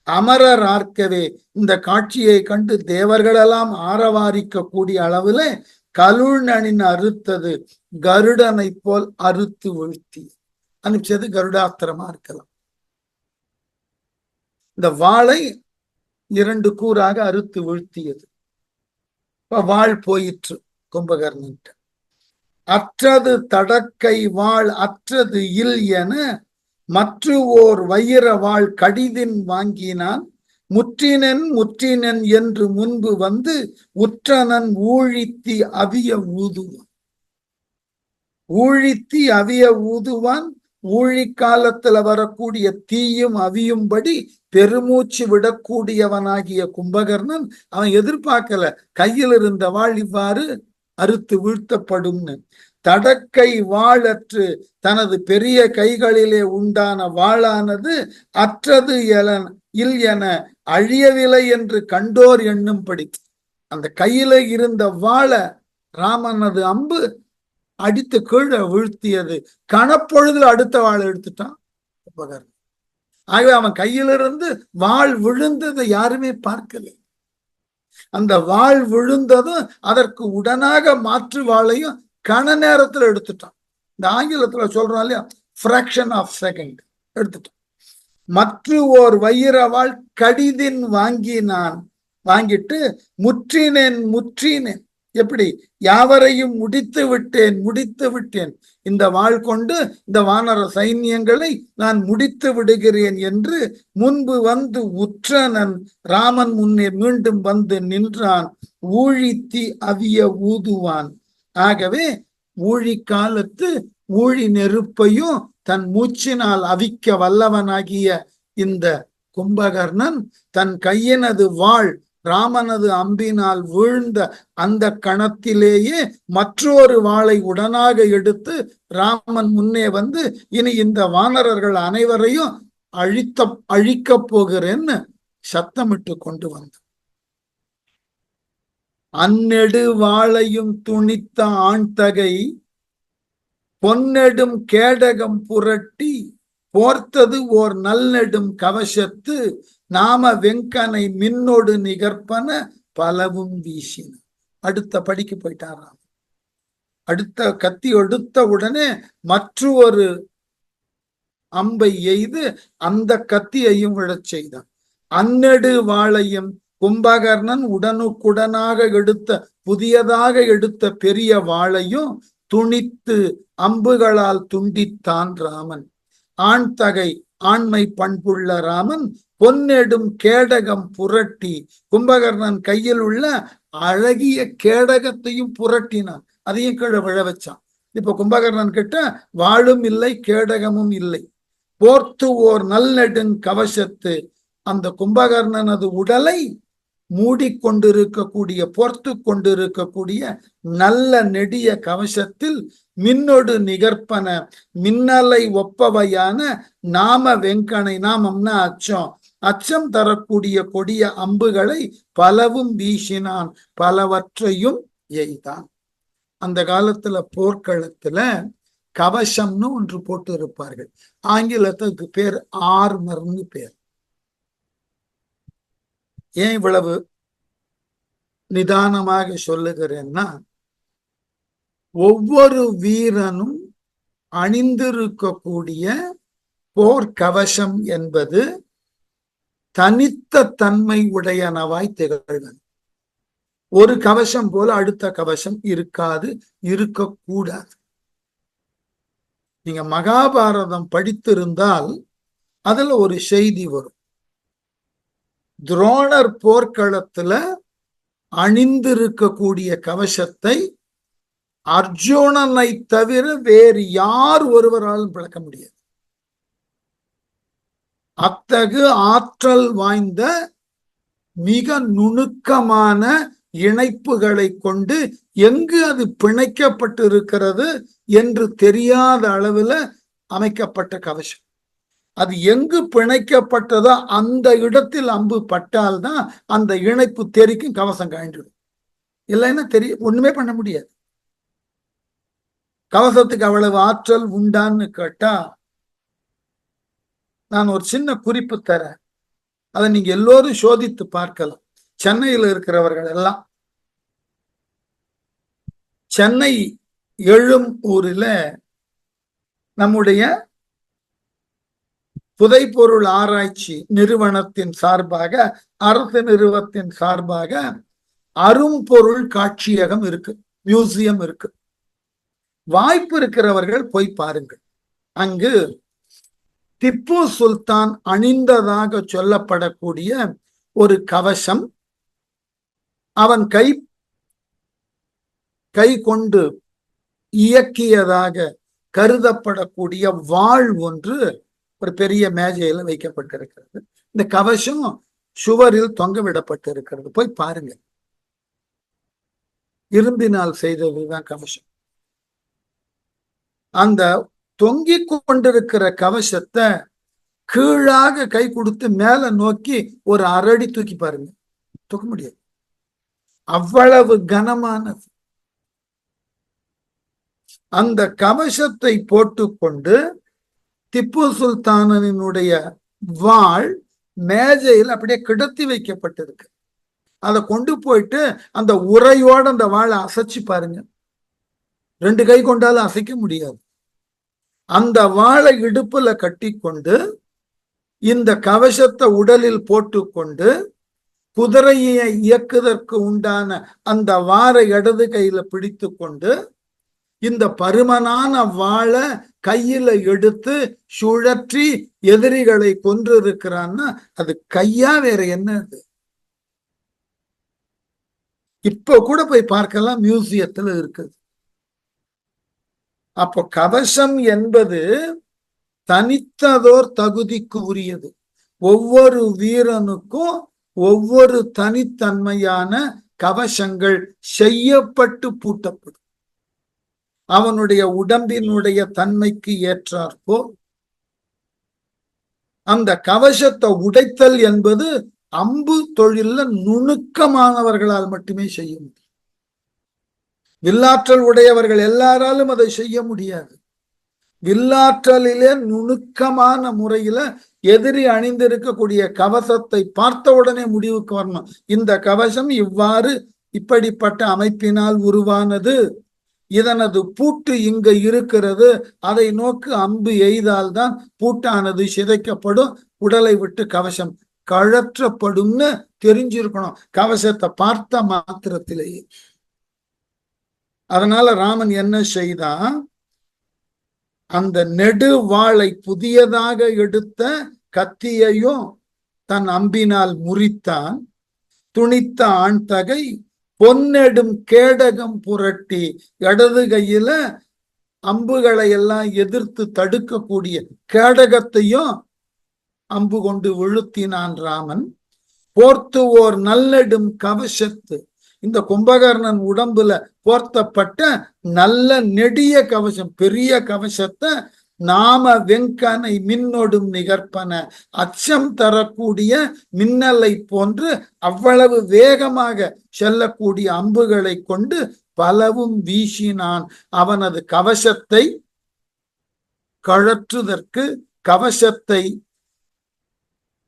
அமரர் ஆர்க்கவே, இந்த காட்சியை கண்டு தேவர்களெல்லாம் ஆரவாரிக்க கூடிய அளவுல கலுழ்நனின் அறுத்தது கருடனை போல் அறுத்து வீழ்த்தி அனுப்பிச்சது கருடாத்திரமா இருக்கலாம். இந்த வாளை 2 கூறாக அறுத்து வீழ்த்தியது. வாழ் போயிற்று கும்பகர்ணன். அற்றது தடக்கை வாழ் அற்றது இல் என மற்ற ஓர் வைர வாழ் கடிதின் வாங்கினான். முற்றினன் முற்றினன் என்று முன்பு வந்து உற்றனன் ஊழித்தி அவிய ஊதுவான். ஊழித்தி அவிய ஊதுவான். ஊழி காலத்துல வரக்கூடிய தீயும் அவியும்படி பெருமூச்சு விடக்கூடியவனாகிய கும்பகர்ணன் அவன் எதிர்பார்க்கல கையில் இருந்த வாழ் இவ்வாறு அறுத்து வீழ்த்தப்படும்னு. தடக்கை வாழற்று, தனது பெரிய கைகளிலே உண்டான வாளானது அற்றது இல் என அழியவில்லை என்று கண்டோர் எண்ணும்படி அந்த கையில இருந்த வாழ ராமனது அம்பு அடித்து கீழே வீழ்த்தியது. கணப்பொழுதுல அடுத்த வாழை எடுத்துட்டான் கும்பகர்ணன். ஆகவே அவன் கையிலிருந்து வாள் விழுந்ததை யாருமே பார்க்கல. அந்த வாள் விழுந்ததும் அதற்கு உடனாக மாற்று வாளையும் கண நேரத்துல எடுத்துட்டான். இந்த ஆங்கிலத்துல சொல்றோம் இல்லையா, ஃபிராக்ஷன் ஆஃப் செகண்ட் எடுத்துட்டான். மற்ற ஓர் வைர வாழ் கடிதின் வாங்கிட்டு முற்றினேன் முற்றினேன், எப்படி யாவரையும் முடித்து விட்டேன், இந்த வாழ் கொண்டு இந்த வானர சைன்யங்களை நான் முடித்து விடுகிறேன் என்று முன்பு வந்து உற்றனன் ராமன் முன்னே மீண்டும் வந்து நின்றான். ஊழித்தி அவிய ஊதுவான். ஆகவே ஊழி காலத்து ஊழி நெருப்பையும் தன் மூச்சினால் அவிக்க வல்லவனாகிய இந்த கும்பகர்ணன் தன் கையினது வாழ் ராமனது அம்பினால் வீழ்ந்த அந்த கணத்திலேயே மற்றொரு வாளை உடனாக எடுத்து ராமன் முன்னே வந்து இனி இந்த வானரர்கள் அனைவரையும் அழிக்கப் போகிறேன்னு சத்தமிட்டு கொண்டு வந்தான். அந்நெடு வாளையும் துணித்த ஆண்தகை பொன்னெடும் கேடகம் புரட்டி போர்த்தது ஓர் நல்லெடும் கவசத்து நாம வெங்கனை மின்னோடு நிகர்ப்பன பலவும் வீசின. அடுத்த படிக்கு போயிட்டாராம். அடுத்த கத்தி எடுத்த உடனே மற்றொரு அம்பை எய்து அந்த கத்தியையும் விழச் செய்தான். அந்நெடு வாளையும் கும்பகர்ணன் உடனுக்குடனாக புதியதாக எடுத்த பெரிய வாளையும் துணித்து அம்புகளால் துண்டித்தான் ராமன். ஆண்தகை ஆண்மை பண்புள்ள ராமன் பொன்னெடும் கேடகம் புரட்டி கும்பகர்ணன் கையில் உள்ள அழகிய கேடகத்தையும் புரட்டினான், அதையும் கீழே விழ வச்சான். இப்ப கும்பகர்ணன் கிட்ட வாளும் இல்லை கேடகமும் இல்லை. போர்த்து ஓர் நல்லெடுங் கவசத்து, அந்த கும்பகர்ணனது உடலை மூடிக்கொண்டிருக்கக்கூடிய போர்த்து கொண்டிருக்கக்கூடிய நல்ல நெடிய கவசத்தில் மின்னொடு நிகர்ப்பன மின்னலை ஒப்பவையான நாம வெங்கனை, நாமம்னா அச்சம், அச்சம் தரக்கூடிய கொடிய அம்புகளை பலவும் வீசினான், பலவற்றையும் எய்தான். அந்த காலத்துல போர்க்களத்துல கவசம்னு ஒன்று போட்டு இருப்பார்கள். ஆங்கிலத்துக்கு பேர் ஆர்மர்னு பேர். ஏன் இவ்வளவு நிதானமாக சொல்லுகிறேன்னா, ஒவ்வொரு வீரனும் அணிந்திருக்கக்கூடிய போர்க்கவசம் என்பது தனித்த தன்மை உடையனவாய் திகழ்வது. ஒரு கவசம் போல அடுத்த கவசம் இருக்காது, இருக்கக்கூடாது. நீங்க மகாபாரதம் படித்திருந்தால் அதுல ஒரு செய்தி வரும். துரோணர் போர்க்களத்துல அணிந்திருக்கக்கூடிய கவசத்தை அர்ஜுனனை தவிர வேறு யார் ஒருவராலும் பிளக்க முடியாது. அத்தகு ஆற்றல் வாய்ந்த மிக நுணுக்கமான இணைப்புகளை கொண்டு எங்கு அது பிணைக்கப்பட்டிருக்கிறது என்று தெரியாத அளவுல அமைக்கப்பட்ட கவசம். அது எங்கு பிணைக்கப்பட்டதோ அந்த இடத்தில் அம்பு பட்டால்தான் அந்த இணைப்பு தெரிக்கும், கவசம் கழண்டிடும். இல்லைன்னா ஒண்ணுமே பண்ண முடியாது. கவசத்துக்கு அவ்வளவு ஆற்றல் உண்டான்னு கேட்டா, நான் ஒரு சின்ன குறிப்பு தரேன். அதை நீங்க எல்லோரும் சோதித்து பார்க்கலாம். சென்னையில் இருக்கிறவர்கள் எல்லாம், சென்னை எழும்பூரில் நம்முடைய புதைப்பொருள் ஆராய்ச்சி நிறுவனத்தின் சார்பாக, அரசு நிறுவனத்தின் சார்பாக அரும்பொருள் காட்சியகம் இருக்கு, மியூசியம் இருக்கு. வாய்ப்பு இருக்கிறவர்கள் போய் பாருங்கள். அங்கு திப்பு சுல்தான் அணிந்ததாக சொல்லப்படக்கூடிய ஒரு கவசம், அவன் கை கொண்டு இயக்கியதாக கருதப்படக்கூடிய வாள் ஒன்று ஒரு பெரிய மேஜையில வைக்கப்பட்டிருக்கிறது. இந்த கவசம் சுவரில் தொங்க விடப்பட்டு இருக்கிறது. போய் பாருங்க. இரும்பினால் செய்ததுதான் கவசம். அந்த தொங்கிக் கொண்டிருக்கிற கவசத்தை கீழாக கை கொடுத்து மேல நோக்கி ஒரு அரடி தூக்கி பாருங்க, தூக்க முடியாது. அவ்வளவு கனமானது. அந்த கவசத்தை போட்டுக்கொண்டு திப்பு சுல்தானினுடைய வாள் மேஜையில் அப்படியே கிடத்தி வைக்கப்பட்டிருக்கு. அதை கொண்டு போயிட்டு அந்த உரையோட அந்த வாழை அசைச்சு பாருங்க. 2 கை கொண்டாலும் அசைக்க முடியாது. அந்த வாழை இடுப்புல கட்டி கொண்டு இந்த கவசத்தை உடலில் போட்டுக்கொண்டு குதிரையை இயக்குவதற்கு உண்டான அந்த வாரை இடது கையில பிடித்து கொண்டு இந்த பருமனான வாழை கையில எடுத்து சுழற்றி எதிரிகளை கொன்று இருக்கிறான்னா அது கையா வேற என்னது? இப்ப கூட போய் பார்க்கலாம், மியூசியத்துல இருக்குது. அப்போ கவசம் என்பது தனித்ததோர் தகுதிக்கு உரியது. ஒவ்வொரு வீரனுக்கும் ஒவ்வொரு தனித்தன்மையான கவசங்கள் செய்யப்பட்டு பூட்டப்படும். அவனுடைய உடம்பினுடைய தன்மைக்கு ஏற்றாற்போ அந்த கவசத்தை உடைத்தல் என்பது அம்பு தொழில நுணுக்கமானவர்களால் மட்டுமே செய்ய முடியும். வில்லாற்றல் உடையவர்கள் எல்லாராலும் அதை செய்ய முடியாது. வில்லாற்றலிலே நுணுக்கமான முறையில எதிரி அணிந்திருக்கக்கூடிய கவசத்தை பார்த்த உடனே முடிவுக்கு வரணும். இந்த கவசம் இவ்வாறு இப்படிப்பட்ட அமைப்பினால் உருவானது, இதனது பூட்டு இங்க இருக்கிறது, அதை நோக்கி அம்பு எய்தால்தான் பூட்டானது சிதைக்கப்படும், உடலை விட்டு கவசம் கழற்றப்படும்னு தெரிஞ்சிருக்கணும் கவசத்தை பார்த்த மாத்திரத்திலேயே. அதனால ராமன் என்ன செய்தான், அந்த நெடுவாளை புதியதாக எடுத்த கத்தியையும் தன் அம்பினால் முறித்தான். துணித்த ஆண் தகை பொன்னெடும் கேடகம் புரட்டி இடது கையில அம்புகளை எல்லாம் எதிர்த்து தடுக்கக்கூடிய கேடகத்தையும் அம்பு கொண்டு விழுத்தினான் ராமன். போர்த்து ஓர் நல்லெடும் கவசத்து, இந்த கும்பகர்ணன் உடம்புல போர்த்தப்பட்ட நல்ல நெடிய கவசம், பெரிய கவசத்தை நாம வெங்கனை மின்னொடும் நிகர்ப்பன, அச்சம் தரக்கூடிய மின்னலை போன்று அவ்வளவு வேகமாக செல்லக்கூடிய அம்புகளை கொண்டு பலவும் வீசினான். அவனது கவசத்தை கழற்றுதற்கு, கவசத்தை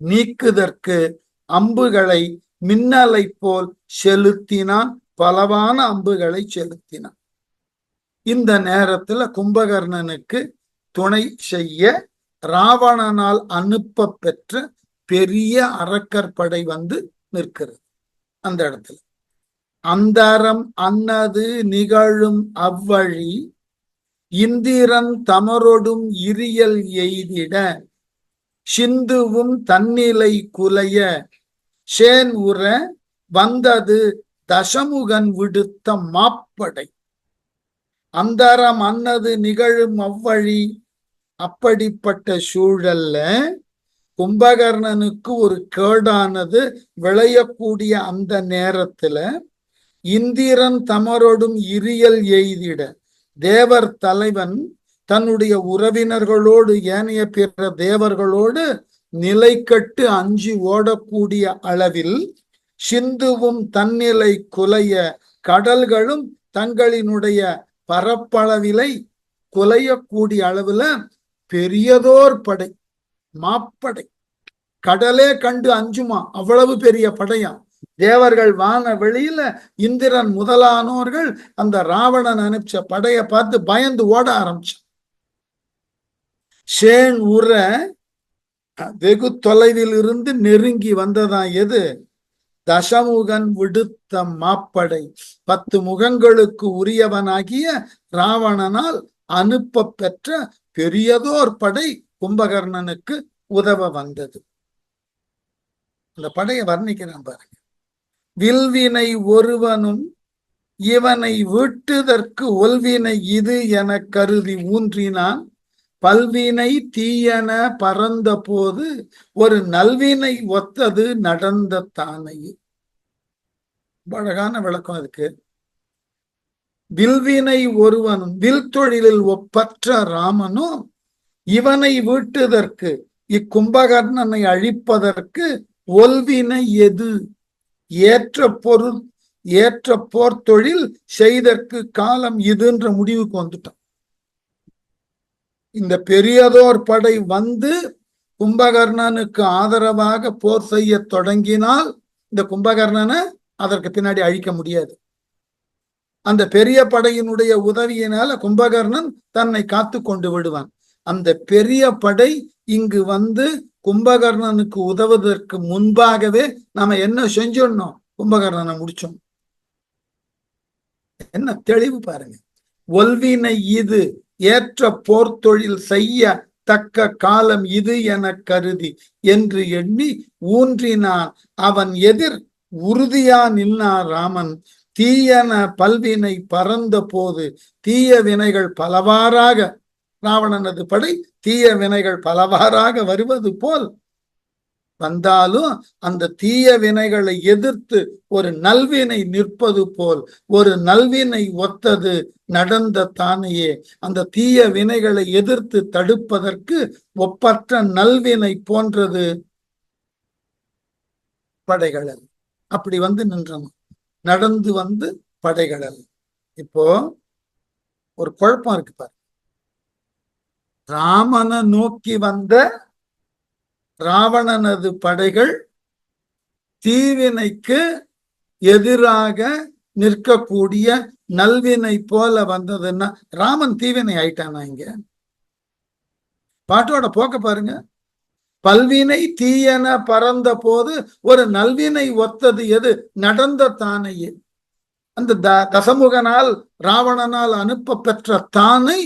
நீக்குதற்கு அம்புகளை மின்னலை போல் செலுத்தினான், பலவான அம்புகளை செலுத்தினான். இந்த நேரத்துல கும்பகர்ணனுக்கு துணை செய்ய ராவணனால் அனுப்ப பெற்ற பெரிய அரக்கற்படை வந்து நிற்கிறது. அந்த இடத்துல அந்தரம் அன்னது நிகழும் அவ்வழி இந்திரன் தமரொடும் இரியல் எய்திட சிந்துவும் தன்னிலை குலைய சேன் உற வந்தது தசமுகன் விடுத்த மாப்படை. அந்தரம் அன்னது நிகழும் அவ்வழி, அப்படிப்பட்ட சூழல்ல கும்பகர்ணனுக்கு ஒரு கேடானது விளையக்கூடிய அந்த நேரத்துல இந்திரன் தமரோடும் இரியல் எய்திட, தேவர் தலைவன் தன்னுடைய உறவினர்களோடு ஏனைய பிற தேவர்களோடு நிலை கட்டு அஞ்சி ஓடக்கூடிய அளவில் சிந்துவும் தன்னிலை குலைய கடல்களும் தங்களினுடைய பரப்பளவிலை குலையக்கூடிய அளவுல பெரியதோர் படை, மாப்படை, கடலே கண்டு அஞ்சுமா அவ்வளவு பெரிய படையா. தேவர்கள் வான வெளியில இந்திரன் முதலானோர்கள் அந்த ராவணன் அனுப்பிச்ச படையை பார்த்து பயந்து ஓட ஆரம்பிச்சு. ஷேன் உற வெகு தொலைவில் இருந்து நெருங்கி வந்ததான் எது? தசமுகன் விடுத்த மாப்படை, 10 முகங்களுக்கு உரியவனாகிய ராவணனால் அனுப்ப பெற்ற பெரியதோர் படை கும்பகர்ணனுக்கு உதவ வந்தது. அந்த படையை வர்ணிக்கிறான் பாருங்க. வில்வினை ஒருவனும் இவனை வீட்டுதற்கு ஒல்வினை இது என கருதி ஊன்றினான். பல்வினை தீயன பறந்த போது ஒரு நல்வினை ஒத்தது நடந்த தானையே. அழகான விளக்கம் அதுக்கு. வில்வினை ஒருவனும், வில் தொழிலில் ஒப்பற்ற ராமனும் இவனை வீட்டுதற்கு, இக்கும்பகர்ணனை அழிப்பதற்கு ஒல்வினை எது, ஏற்ற போர் தொழில் செய்தற்கு காலம் இதுன்ற முடிவுக்கு வந்துட்டான். இந்த பெரியதோர் படை வந்து கும்பகர்ணனுக்கு ஆதரவாக போர் செய்ய தொடங்கினால் இந்த கும்பகர்ணனை அதற்கு பின்னாடி அழிக்க முடியாது. அந்த பெரிய படையினுடைய உதவியினால கும்பகர்ணன் தன்னை காத்து கொண்டு விடுவான். அந்த பெரிய படை இங்கு வந்து கும்பகர்ணனுக்கு உதவுவதற்கு முன்பாகவே நாம என்ன செஞ்சிடணும்? கும்பகர்ணனை முடிச்சோம். என்ன தெளிவு பாருங்க. ஒல்வினை இது, ஏற்ற போர் தொழில் செய்ய தக்க காலம் இது என கருதி என்று எண்ணி ஊன்றினான். அவன் எதிர் உறுதியா நின்னார் ராமன். தீயன பல்வினை பறந்த போது, தீய வினைகள் பலவாறாக, ராவணனது படை தீய வினைகள் பலவாறாக வருவது போல் வந்தாலும் அந்த தீய வினைகளை எதிர்த்து ஒரு நல்வினை நிற்பது போல் ஒரு நல்வினை ஒத்தது நடந்த தானையே. அந்த தீய வினைகளை எதிர்த்து தடுப்பதற்கு ஒப்பற்ற நல்வினை போன்றது படைகளல். அப்படி வந்து நின்றன, நடந்து வந்து படைகளல். இப்போ ஒரு குழப்பம் இருக்கு பாரு. ராமனை நோக்கி வந்த ராவணனது படைகள் தீவினைக்கு எதிராக நிற்கக்கூடிய நல்வினை போல வந்ததுன்னா ராமன் தீவினை ஆயிட்டானா? இங்க பாட்டோட போக்க பாருங்க. பல்வினை தீயன பறந்த போது ஒரு நல்வினை ஒத்தது எது நடந்த தானையே. அந்த தசமுகனால் ராவணனால் அனுப்ப பெற்ற தானை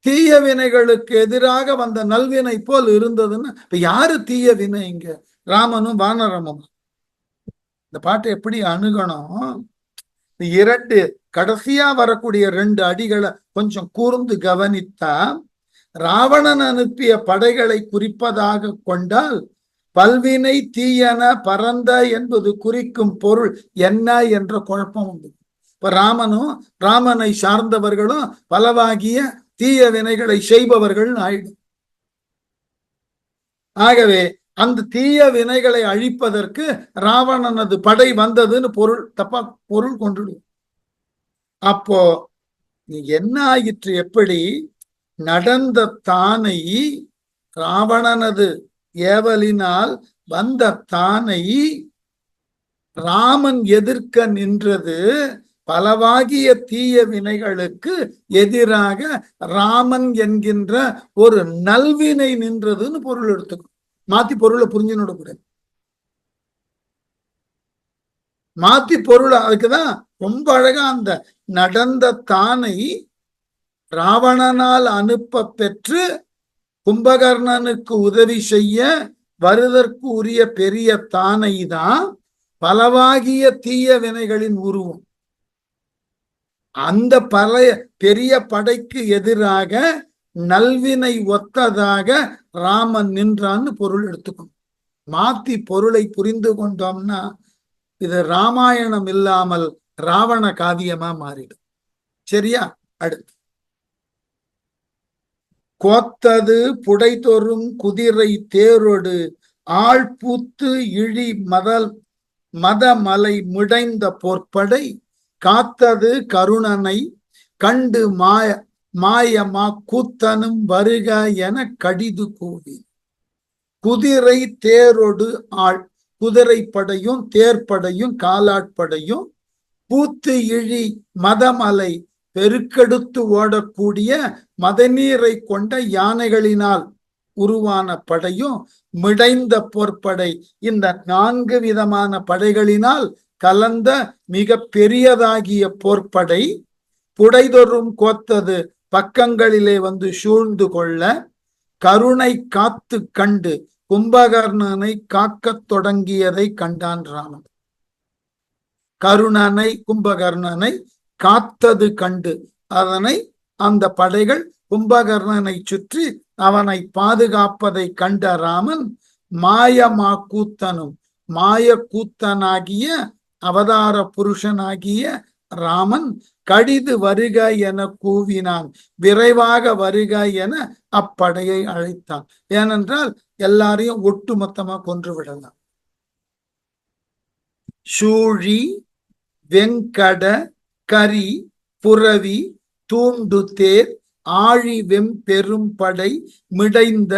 தீய வினைகளுக்கு எதிராக வந்த நல்வினை போல் இருந்ததுன்னு இப்ப யாரு தீய வினை? இங்க ராமனும் வானரமும். இந்த பாட்டை எப்படி அணுகணும்? இரண்டு கடைசியா வரக்கூடிய 2 அடிகளை கொஞ்சம் கூர்ந்து கவனித்தா, ராவணன் அனுப்பிய படைகளை குறிப்பதாக கொண்டால் பல்வினை தீயன பறந்த என்பது குறிக்கும் பொருள் என்ன என்ற குழப்பம் உண்டு. இப்ப ராமனை சார்ந்தவர்களும் பலவாகிய தீய வினைகளை செய்பவர்கள் ஆயிடும். ஆகவே அந்த தீய வினைகளை அழிப்பதற்கு ராவணனது படை வந்ததுன்னு தப்பா பொருள் கொண்டுடும். அப்போ நீ என்ன ஆயிற்று? எப்படி நடந்த தானை, ராவணனது ஏவலினால் வந்த தானை ராமன் எதிர்க்க நின்றது பலவாகிய தீய வினைகளுக்கு எதிராக ராமன் என்கின்ற ஒரு நல்வினை நின்றதுன்னு பொருள் எடுத்துக்கணும். மாத்தி பொருளை புரிஞ்சுனோட கூடாது. மாத்தி பொருள் அதுக்குதான் ரொம்ப அழகா அந்த நடந்த தானை ராவணனால் அனுப்ப பெற்று கும்பகர்ணனுக்கு உதவி செய்ய வருவதற்கு உரிய பெரிய தானை தான் பலவாகிய தீய வினைகளின் உருவம். அந்த பெரிய படைக்கு எதிராக நல்வினை ஒத்ததாக ராமன் நின்றான்னு பொருள் எடுத்துக்கணும். மாத்தி பொருளை புரிந்து கொண்டோம்னா இது ராமாயணம் இல்லாமல் ராவண காவியமா மாறிடும். சரியா? அடுத்து கோத்தது புடைதொறும் குதிரை தேரொடு ஆழ்பூத்து இழி மதமலை மிடைந்த போர்ப்படை காத்தது கருணனை கண்டு மாயமா கூத்தனும் வருக என கடிது கூவி. குதிரை தேரொடு ஆள், குதிரைப்படையும் தேர்ப்படையும் காலாட்படையும் பூத்து இழி மதமலை பெருக்கெடுத்து ஓடக்கூடிய மதநீரை கொண்ட யானைகளினால் உருவான படையும் மிடைந்த போர்ப்படை, இந்த 4 விதமான படைகளினால் கலந்த மிக பெரியதாகிய போர்ப்படை புடைதொறும் கோத்தது, பக்கங்களிலே வந்து சூழ்ந்து கொள்ள கருணை காத்து கண்டு கும்பகர்ணனை காக்கத் தொடங்கியதை கண்டான் ராமன். கருணனை கும்பகர்ணனை காத்தது கண்டு, அதனை அந்த படைகள் கும்பகர்ணனை சுற்றி அவனை பாதுகாப்பதை கண்ட ராமன் மாயமா கூத்தனும், மாய கூத்தனாகிய அவதார புருஷனாகிய ராமன் கடிது வருக என கூவினான். விரைவாக வருக என அப்படையை அழைத்தான். ஏனென்றால் எல்லாரையும் ஒட்டுமொத்தமா கொன்று விடலாம். சூழி வெங்கட கரி புரவி தூண்டு தேர் ஆழி வெம்பெரும் படை மிடைந்த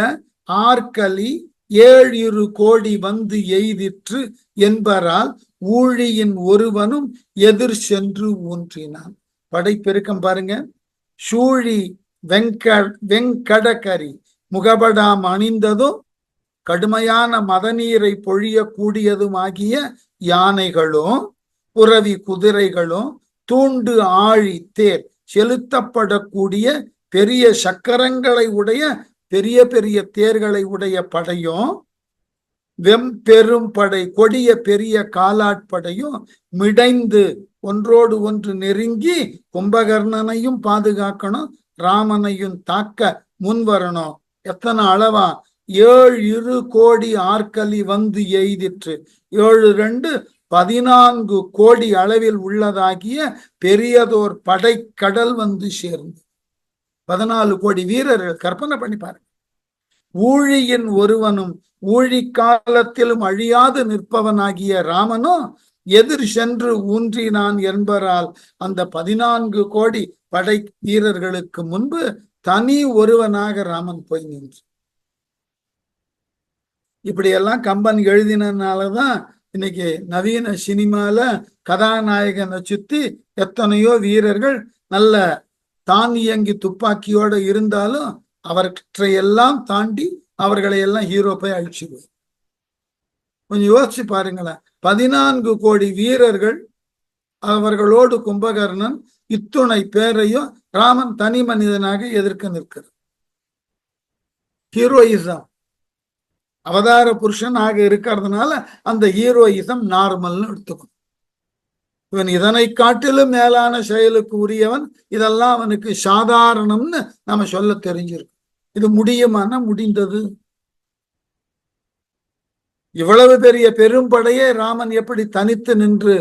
ஆர்கலி 7 கோடி வந்து எய்திற்று என்பரால் ஊழியின் ஒருவனும் எதிர் சென்று ஊன்றினான். படைப்பெருக்கம் பாருங்க. சூழி வெங்கடகரி, முகபடாம் அணிந்ததும் கடுமையான மதநீரை பொழியக்கூடியதுமாகிய யானைகளும் புரவி குதிரைகளும் தூண்டு ஆழி தேர், செலுத்தப்படக்கூடிய பெரிய சக்கரங்களை உடைய பெரிய பெரிய தேர்களை உடைய படையும் வெம்பெரும் படை கொடிய பெரிய காலாட்படையும் மிடைந்து ஒன்றோடு ஒன்று நெருங்கி கும்பகர்ணனையும் பாதுகாக்கணும், ராமனையும் தாக்க முன்வரணும். எத்தனை அளவா? 7 கோடி ஆர்கலி வந்து எய்திற்று. 7 2 14 கோடி அளவில் உள்ளதாகிய பெரியதோர் படை கடல் வந்து சேர்ந்து 14 கோடி வீரர்கள். கற்பனை பண்ணி பாருங்க. ஊழியின் ஒருவனும், ஊழி காலத்திலும் அழியாது நிற்பவனாகிய ராமனும் எதிர் சென்று ஊன்றினான் என்பரால் அந்த 14 கோடி படை வீரர்களுக்கு முன்பு தனி ஒருவனாக ராமன் போய் நின்று. இப்படியெல்லாம் கம்பன் எழுதினாலதான் இன்னைக்கு நவீன சினிமால கதாநாயகனை சுத்தி எத்தனையோ வீரர்கள் நல்ல தானியங்கி துப்பாக்கியோட இருந்தாலும் அவற்றையெல்லாம் தாண்டி அவர்களை எல்லாம் ஹீரோ போய் அழிச்சிடுவார். கொஞ்சம் யோசிச்சு பாருங்களேன். 14 கோடி வீரர்கள், அவர்களோடு கும்பகர்ணன், இத்துணை பேரையும் ராமன் தனி மனிதனாக எதிர்க்க நிற்கிறார். ஹீரோயிசம் அவதார புருஷனாக இருக்கிறதுனால அந்த ஹீரோயிசம் நார்மல்னு எடுத்துக்கணும். இவன் இதனை காட்டிலும் மேலான செயலுக்கு உரியவன், இதெல்லாம் அவனுக்கு சாதாரணம்னு நம்ம சொல்ல தெரிஞ்சிருக்கு. இது முடியுமான முடிந்தது. இவ்வளவு பெரிய பெரும்படையை ராமன் எப்படி தனித்து நின்று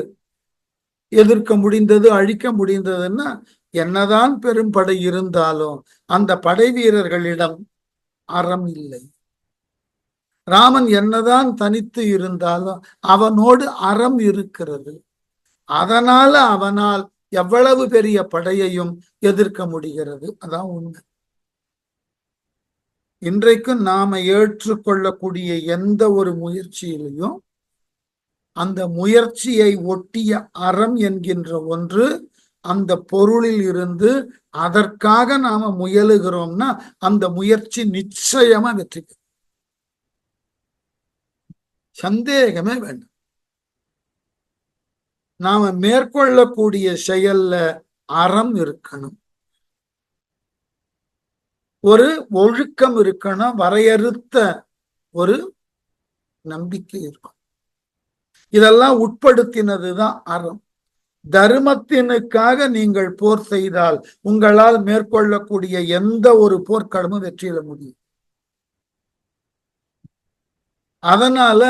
எதிர்க்க முடிந்தது, அழிக்க முடிந்ததுன்னா, என்னதான் பெரும்படை இருந்தாலும் அந்த படை வீரர்களிடம் அறம் இல்லை. ராமன் என்னதான் தனித்து இருந்தாலும் அவனோடு அறம் இருக்கிறது. அதனால அவனால் எவ்வளவு பெரிய படையையும் எதிர்க்க முடிகிறது. அதான் உண்மை. இன்றைக்கும் நாம ஏற்றுக்கொள்ளக்கூடிய எந்த ஒரு முயற்சியிலையும் அந்த முயற்சியை ஒட்டிய அறம் என்கின்ற ஒன்று அந்த பொருளில் இருந்து அதற்காக நாம முயலுகிறோம்னா அந்த முயற்சி நிச்சயமா வெற்றி பெறும். சந்தேகமே வேண்டாம். நாம மேற்கொள்ளக்கூடிய செயல்ல அறம் இருக்கணும், ஒரு ஒழுக்கம் இருக்கணும், வரையறுத்த ஒரு நம்பிக்கை இருக்கும். இதெல்லாம் உட்படுத்தினதுதான் அறம். தர்மத்தினுக்காக நீங்கள் போர் செய்தால் உங்களால் மேற்கொள்ளக்கூடிய எந்த ஒரு போர்க்களமும் வெற்றியிட முடியும். அதனால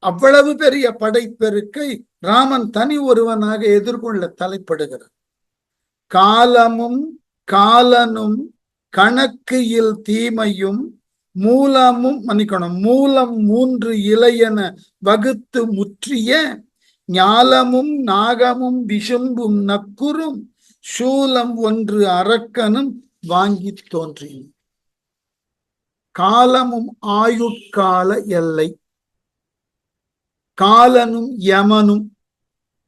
அவ்வளவு பெரிய படைப்பெருக்கை ராமன் தனி ஒருவனாக எதிர்கொள்ள தலைப்படுகிறார். காலமும் காலனும் கணக்கு தீமையும் மூலமும் மன்னிக்கணும் மூலம் 3 இலையென வகுத்து முற்றிய ஞாலமும் நாகமும் விசும்பும் நக்குறும் சூலம் 1 அரக்கனும் வாங்கி தோன்றின. காலமும் ஆயுட்கால எல்லை, காலனும் யமனும்,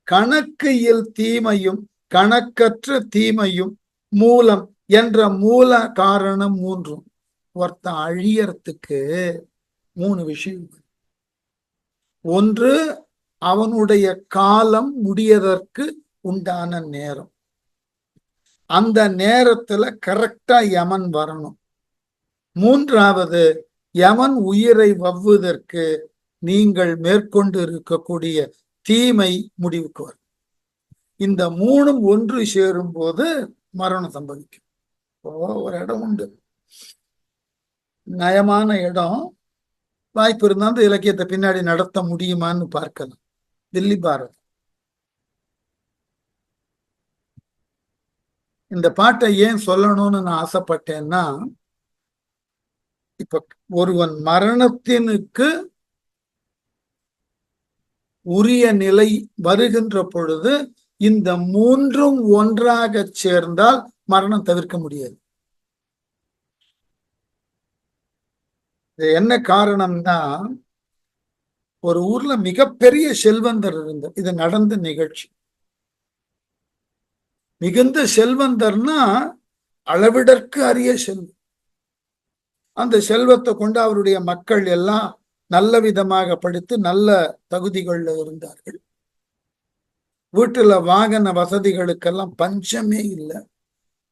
கணக்கு தீமையும் கணக்கற்ற தீமையும் மூலம் என்ற மூல காரணம் 3. ஒருத்தன் அழியறதுக்கு 3 விஷயம். ஒன்று, அவனுடைய காலம் முடியதற்கு உண்டான நேரம். அந்த நேரத்துல கரெக்டா யமன் வரணும். 3வது, யமன் உயிரை வவ்வுவதற்கு நீங்கள் மேற்கொண்டு இருக்கக்கூடிய தீமை முடிவுக்கு வரும். இந்த 3ம் ஒன்று சேரும் போது மரணம் சம்பவிக்கும். ஒரு இடம் உண்டு, நயமான இடம், வாய்ப்பு இருந்தால் அந்த இலக்கியத்தை பின்னாடி நடத்த முடியுமான்னு பார்க்கலாம். தில்லி பாரதம். இந்த பாட்டை ஏன் சொல்லணும்னு நான் ஆசைப்பட்டேன்னா, இப்ப ஒருவன் மரணத்தினுக்கு உரிய நிலை வருகின்ற பொழுது இந்த 3ம் ஒன்றாக சேர்ந்தால் மரணம் தவிர்க்க முடியாது. என்ன காரணம்னா, ஒரு ஊர்ல மிகப்பெரிய செல்வந்தர் இருந்தார். இது நடந்த நிகழ்ச்சி. மிகுந்த செல்வந்தர்னா அளவிடற்கு அரிய செல்வம். அந்த செல்வத்தை கொண்டு அவருடைய மக்கள் எல்லாம் நல்ல விதமாக படித்து நல்ல தகுதிகள்ல இருந்தார்கள். வீட்டுல வாகன வசதிகளுக்கெல்லாம் பஞ்சமே இல்லை.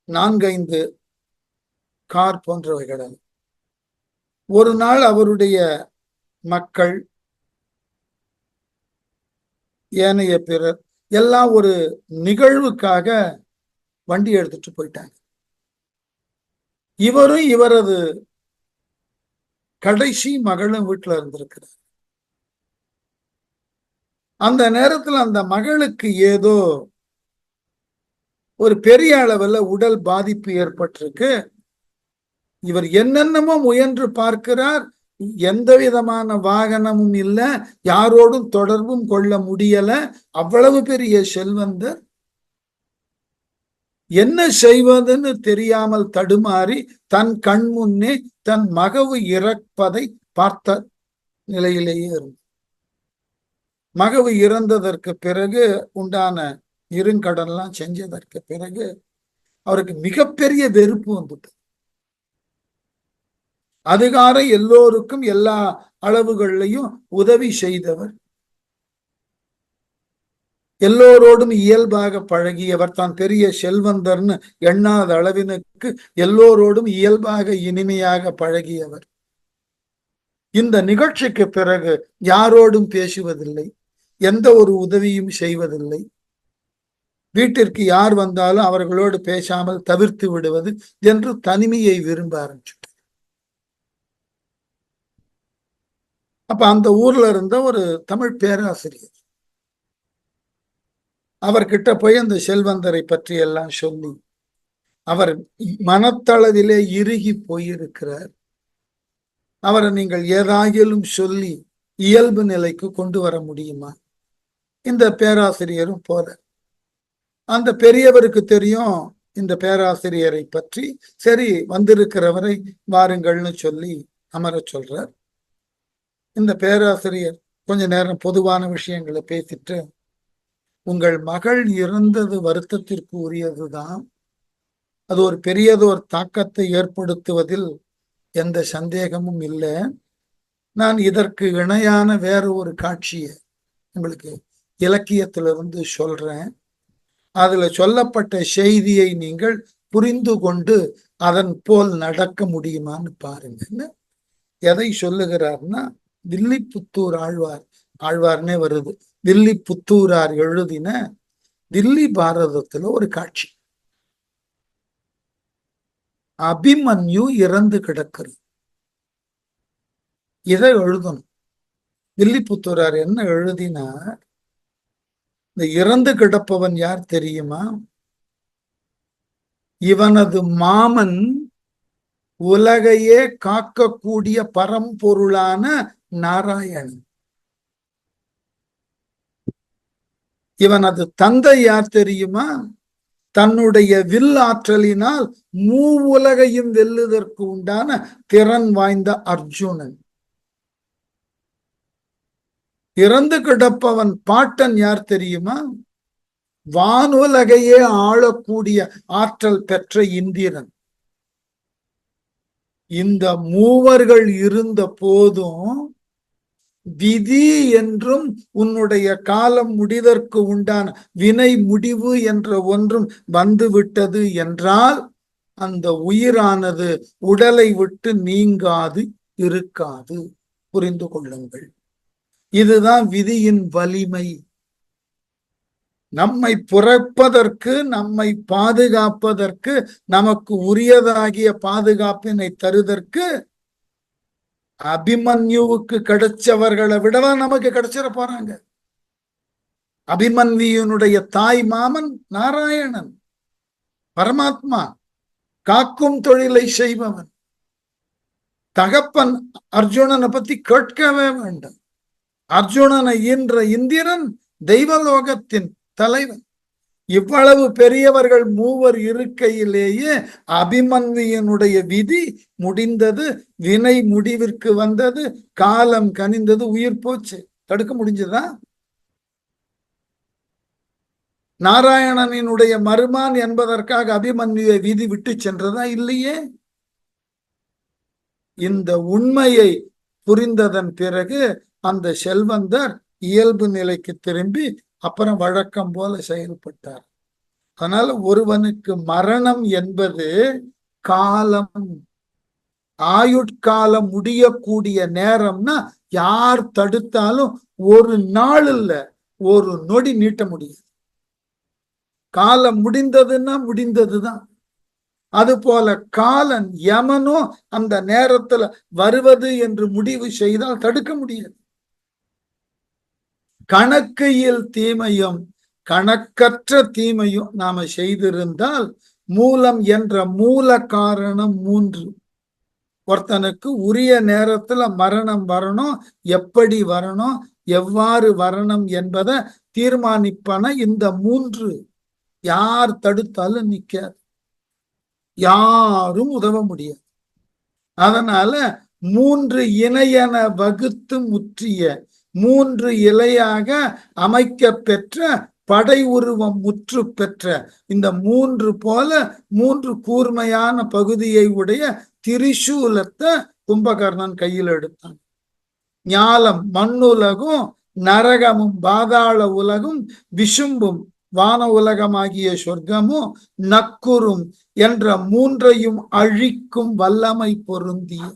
4-5 கார் போன்றவைகள். ஒரு நாள் அவருடைய மக்கள், ஏனைய பிறர் எல்லாம் ஒரு நிகழ்வுக்காக வண்டி எடுத்துட்டு போயிட்டாங்க. இவரும் இவரது கடைசி மகளும் வீட்டுல இருந்திருக்கிறார். அந்த நேரத்துல அந்த மகளுக்கு ஏதோ ஒரு பெரிய அளவுல உடல் பாதிப்பு ஏற்பட்டிருக்கு. இவர் என்னென்னமோ முயன்று பார்க்கிறார். எந்த விதமான வாகனமும் இல்லை, யாரோடும் தொடர்பும் கொள்ள முடியல. அவ்வளவு பெரிய செல்வந்தர். என்ன செய்வதுன்னு தெரியாமல் தடுமாறி தன் கண் முன்னே தன் மகவு இறப்பதை பார்த்த நிலையிலேயே இருந்தது. மகவு இறந்ததற்கு பிறகு உண்டான இருங்கடன்லாம் செஞ்சதற்கு பிறகு அவருக்கு மிகப்பெரிய வெறுப்பு வந்துட்டு. அதிகாரம் எல்லோருக்கும் எல்லா அளவுகள்லையும் உதவி செய்தவர், எல்லோரோடும் இயல்பாக பழகியவர், தான் பெரிய செல்வந்தர்னு எண்ணாத அளவினுக்கு எல்லோரோடும் இயல்பாக இனிமையாக பழகியவர். இந்த நிகழ்ச்சிக்கு பிறகு யாரோடும் பேசுவதில்லை, எந்த ஒரு உதவியும் செய்வதில்லை. வீட்டிற்கு யார் வந்தாலும் அவர்களோடு பேசாமல் தவிர்த்து விடுவது என்று தனிமையை விரும்ப ஆரம்பிச்சுட்டார். அப்ப அந்த ஊர்ல இருந்த ஒரு தமிழ் பேராசிரியர் அவர்கிட்ட போய் அந்த செல்வந்தரை பற்றி எல்லாம் சொல்லி, அவர் மனத்தளவிலே இறுகி போயிருக்கிறார், அவரை நீங்கள் ஏதாகிலும் சொல்லி இயல்பு நிலைக்கு கொண்டு வர முடியுமா? இந்த பேராசிரியரும் போற. அந்த பெரியவருக்கு தெரியும் இந்த பேராசிரியரை பற்றி. சரி, வந்திருக்கிறவரை வாருங்கள்னு சொல்லி அமர சொல்றார். இந்த பேராசிரியர் கொஞ்ச நேரம் பொதுவான விஷயங்களை பேசிட்டு, உங்கள் மகள் இறந்தது வருத்தத்திற்கு உரியதுதான், அது ஒரு பெரியதொரு தாக்கத்தை ஏற்படுத்துவதில் எந்த சந்தேகமும் இல்லை. நான் இதற்கு இணையான வேற ஒரு காட்சியை உங்களுக்கு இலக்கியத்திலிருந்து சொல்றேன். அதுல சொல்லப்பட்ட செய்தியை நீங்கள் புரிந்து கொண்டு அதன் போல் நடக்க முடியுமான்னு பாருங்க. எதை சொல்லுகிறார்னா, வில்லிபுத்தூர் ஆழ்வார்னே வருது. வில்லிபுத்தூரார் எழுதின தில்லி பாரதத்துல ஒரு காட்சி. அபிமன்யு இறந்து கிடக்கிறது. இதை எழுதணும். வில்லிபுத்தூரார் என்ன எழுதினார்? இந்த இறந்து கிடப்பவன் யார் தெரியுமா? இவனது மாமன் உலகையே காக்கக்கூடிய பரம்பொருளான நாராயணன். இவனது தந்தை யார் தெரியுமா? தன்னுடைய வில் ஆற்றலினால் உலகையும் வெல்லுவதற்கு உண்டான திறன் வாய்ந்த அர்ஜுனன். இறந்து கிடப்பவன் பாட்டன் யார் தெரியுமா? வானுலகையே ஆளக்கூடிய ஆற்றல் பெற்ற இந்திரன். இந்த மூவர்கள் இருந்த போதும் விதி என்றும் உன்னுடைய காலம் முடிதற்கு உண்டான வினை முடிவு என்ற ஒன்றும் வந்துவிட்டது என்றால் அந்த உயிரானது உடலை விட்டு நீங்காது இருக்காது. புரிந்து கொள்ளுங்கள். இதுதான் விதியின் வலிமை. நம்மை புறப்பதற்கு, நம்மை பாதுகாப்பதற்கு, நமக்கு உரியதாகிய பாதுகாப்பினை தருவதற்கு அபிமன்யுவுக்கு கிடைச்சவர்களை விடவா நமக்கு கிடைச்சிட போறாங்க. அபிமன்யுனுடைய தாய் மாமன் நாராயணன், பரமாத்மா, காக்கும் தொழிலை செய்பவன். தகப்பன் அர்ஜுனனை பத்தி கேட்கவே வேண்டும். அர்ஜுனனை ஈன்ற இந்திரன் தெய்வலோகத்தின் தலைவன். இவ்வளவு பெரியவர்கள் மூவர் இருக்கையிலேயே அபிமன்யுனுடைய விதி முடிந்தது, வினை முடிவிற்கு வந்தது, காலம் கனிந்தது, உயிர் போச்சு. தடுக்க முடிஞ்சதா? நாராயணனினுடைய மருமான் என்பதற்காக அபிமன்யுவை விதி விட்டு சென்றதா? இல்லையே. இந்த உண்மையை புரிந்ததன் பிறகு அந்த செல்வந்தர் இயல்பு நிலைக்கு திரும்பி அப்புறம் வழக்கம் போல செயல்பட்டார். அதனால ஒருவனுக்கு மரணம் என்பது காலம், ஆயுட்காலம் முடியக்கூடிய நேரம்னா யார் தடுத்தாலும் ஒரு நாள் இல்ல, ஒரு நொடி நீட்ட முடியாது. காலம் முடிந்ததுன்னா முடிந்ததுதான். அது போல காலன் யமனோ அந்த நேரத்துல வருவது என்று முடிவு செய்தால் தடுக்க முடியாது. கணக்கையில் தீமையும் கணக்கற்ற தீமையும் நாம செய்திருந்தால் மூலம் என்ற மூல காரணம் 3. ஒருத்தனுக்கு உரிய நேரத்துல மரணம் வரணும், எப்படி வரணும், எவ்வாறு வரணும் என்பதை தீர்மானிப்பன இந்த 3. யார் தடுத்தாலும் நிக்காது, யாரும் உதவ முடியாது. அதனால 3 இணையென வகுத்து முற்றிய 3 இலையாக அமைக்க பெற்ற படை உருவம் முற்று பெற்ற இந்த 3 போல 3 கூர்மையான பகுதியை உடைய திரிசூலத்தை கும்பகர்ணன் கையில் எடுத்தான். ஞாலம் மண்ணுலகும், நரகமும் பாதாள உலகும், விசும்பும் வான உலகமாகிய சொர்க்கமும், நக்குறும் என்ற 3ஐயும் அழிக்கும் வல்லமை பொருந்திய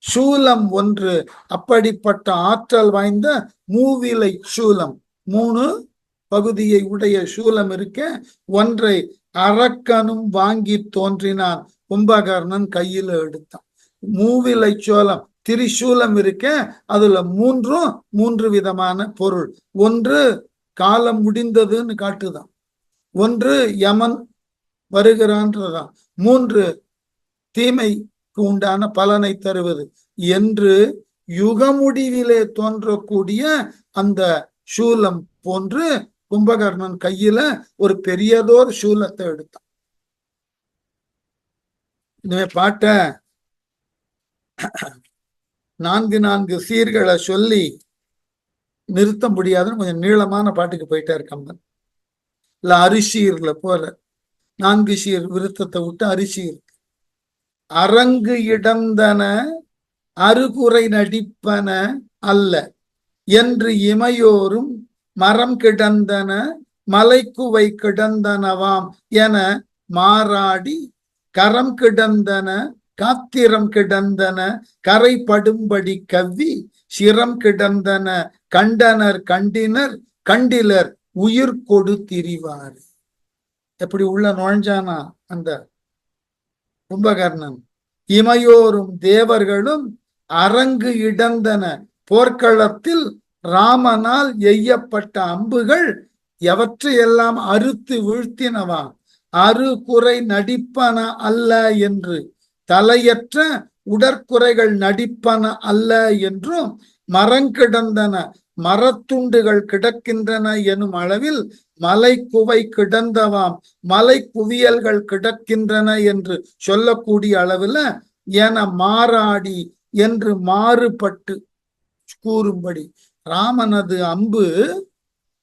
சூலம் ஒன்று. அப்படிப்பட்ட ஆற்றல் வாய்ந்த மூவிலை சூலம், 3 பகுதியை உடைய சூலம் இருக்க ஒன்றை அரக்கனும் வாங்கி தோன்றினான். கும்பகர்ணன் கையில எடுத்தான். மூவிலை சோளம் திரிசூலம் இருக்க அதுல 3 விதமான பொருள். ஒன்று காலம் முடிந்ததுன்னு காட்டுதான், ஒன்று யமன் வருகிறான்றதான், 3 தீமைக்கு உண்டான பலனை தருவது என்று யுகமுடிவிலே தோன்றக்கூடிய அந்த சூலம் போன்று கும்பகர்ணன் கையில ஒரு பெரியதோர் சூலத்தை எடுத்தான். இனிமே பாட்ட 4 சீர்களை சொல்லி நிறுத்த முடியாதுன்னு கொஞ்சம் நீளமான பாட்டுக்கு போயிட்டாரு கம்பன். இல்ல அரிசீர்ல போற 4 சீர் விருத்தத்தை விட்டு அரிசீர். அரங்கு இடந்தன அருகுறை நடிப்பன அல்ல என்று இமையோரும் மரம் கிடந்தன மலைக்குவை கிடந்தனவாம் என மாறாடி கரம் கிடந்தன காத்திரம் கிடந்தன கரைபடும்படி கவ்வி சிரம் கிடந்தன கண்டனர் கண்டினர் கண்டிலர் உயிர் கொடு திரிவார். எப்படி உள்ள நுழைஞ்சானா அந்த கும்பகர்ணன். இமையோரும் தேவர்களும் அரங்கு இடந்தன, போர்க்களத்தில் ராமனால் எய்யப்பட்ட அம்புகள் எவற்றையெல்லாம் அறுத்து வீழ்த்தினவா, அறு குறை நடிப்பன அல்ல என்று தலையற்ற உடற்குறைகள் நடிப்பன அல்ல என்றும், மரங்கிடந்தன மரத்துண்டுகள் கிடக்கின்றன எனும் அளவில் மலை குவை கிடந்தவாம் மலை குவியல்கள் கிடக்கின்றன என்று சொல்லக்கூடிய அளவுல என மாறாடி என்று மாறுபட்டு கூறும்படி ராமனது அம்பு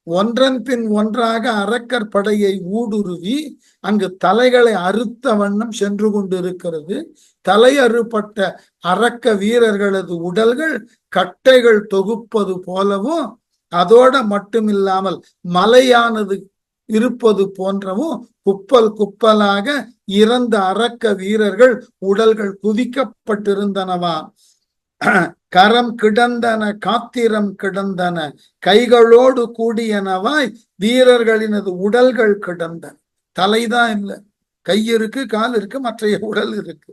ஒன்றன் பின் ஒன்றாக அரக்கர் படையை ஊடுருவி அங்கு தலைகளை அறுத்த வண்ணம் சென்று கொண்டிருக்கிறது. தலை அறுபட்ட அரக்க வீரர்களது உடல்கள் கட்டைகள் தொகுப்பது போலவும், அதோட மட்டுமில்லாமல் மலையானது இருப்பது போன்றவும் குப்பல் குப்பலாக இறந்த அரக்க வீரர்கள் உடல்கள் குவிக்கப்பட்டிருந்தனவா. கரம் கிடந்தன காத்திரம் கிடந்தன கைகளோடு கூடியனவாய் வீரர்களினது உடல்கள் கிடந்தன. தலைதான் இல்லை, கை இருக்கு, கால் இருக்கு, மற்றைய உடல் இருக்கு.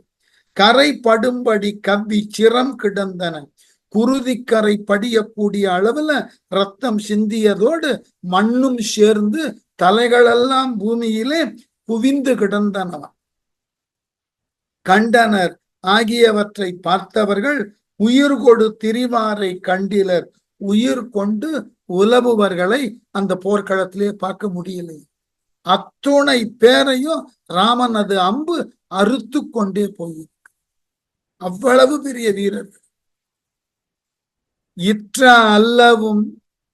கரை படும்படி கவ்வி சிரம் கிடந்தன. குருதிக்கரை படியக்கூடிய அளவுல ரத்தம் சிந்தியதோடு மண்ணும் சேர்ந்து தலைகளெல்லாம் பூமியிலே குவிந்து கிடந்தனவா. கண்டனர் ஆகியவற்றை பார்த்தவர்கள் உயிர் கொடு திரிவாரை கண்டிலர். உயிர் கொண்டு உலவுவர்களை அந்த போர்க்களத்திலே பார்க்க முடியலை. அத்துணை பேரையும் ராமனது அம்பு அறுத்து கொண்டே போயிருக்கு. அவ்வளவு பெரிய வீரர்கள். இற்ற அல்லவும்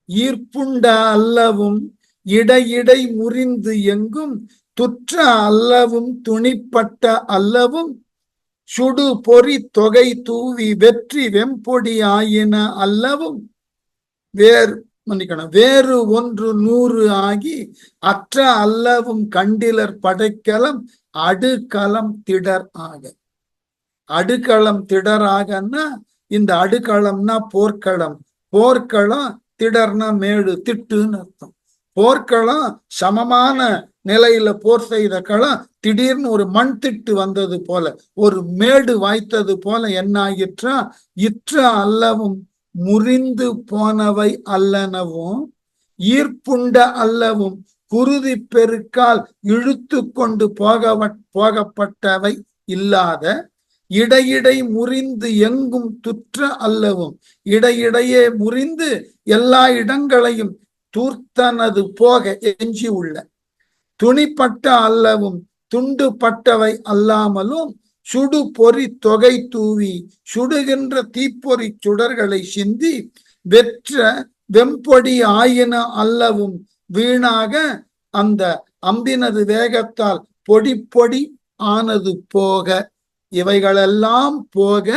ஈர்ப்புண்ட அல்லவும் இடையிடை முறிந்து எங்கும் துற்ற அல்லவும் துணிப்பட்ட அல்லவும் சுடு பொறி தொகை தூவி வெற்றி வெம்பொடி ஆயின அல்லவும் வேறு ஒன்று 100 ஆகி அற்ற அல்லவும் கண்டிலர் படைக்கலம் அடுக்களம் திடர் ஆக. அடுக்களம் திடர் ஆகன்னா இந்த அடுக்களம்னா போர்க்களம், போர்க்களம் திடர்னா மேடு, திட்டுன்னு அர்த்தம். போர்க்களம் சமமான நிலையில போர் செய்த களம் திடீர்னு ஒரு மண் திட்டு வந்தது போல, ஒரு மேடு வாய்த்தது போல என்ன ஆயிற்றா. இற்ற அல்லவும் முறிந்து போனவை அல்லனவும் ஈர்ப்புண்ட அல்லவும் குருதி பெருக்கால் இழுத்து கொண்டு போகப்பட்டவை இல்லாத இடையிடை முறிந்து எங்கும் துற்ற அல்லவும் இடையிடையே முறிந்து எல்லா இடங்களையும் தூர்த்தனது போக எஞ்சி உள்ள துணிப்பட்ட அல்லவும் துண்டுபட்டவை அல்லாமலும் சுடு பொறி தொகை தூவி சுடுகின்ற தீப்பொறி சுடர்களை சிந்தி வெற்ற வெம்பொடி ஆயின அல்லவும் வீணாக அந்த அம்பினது வேகத்தால் பொடி பொடி ஆனது போக. இவைகளெல்லாம் போக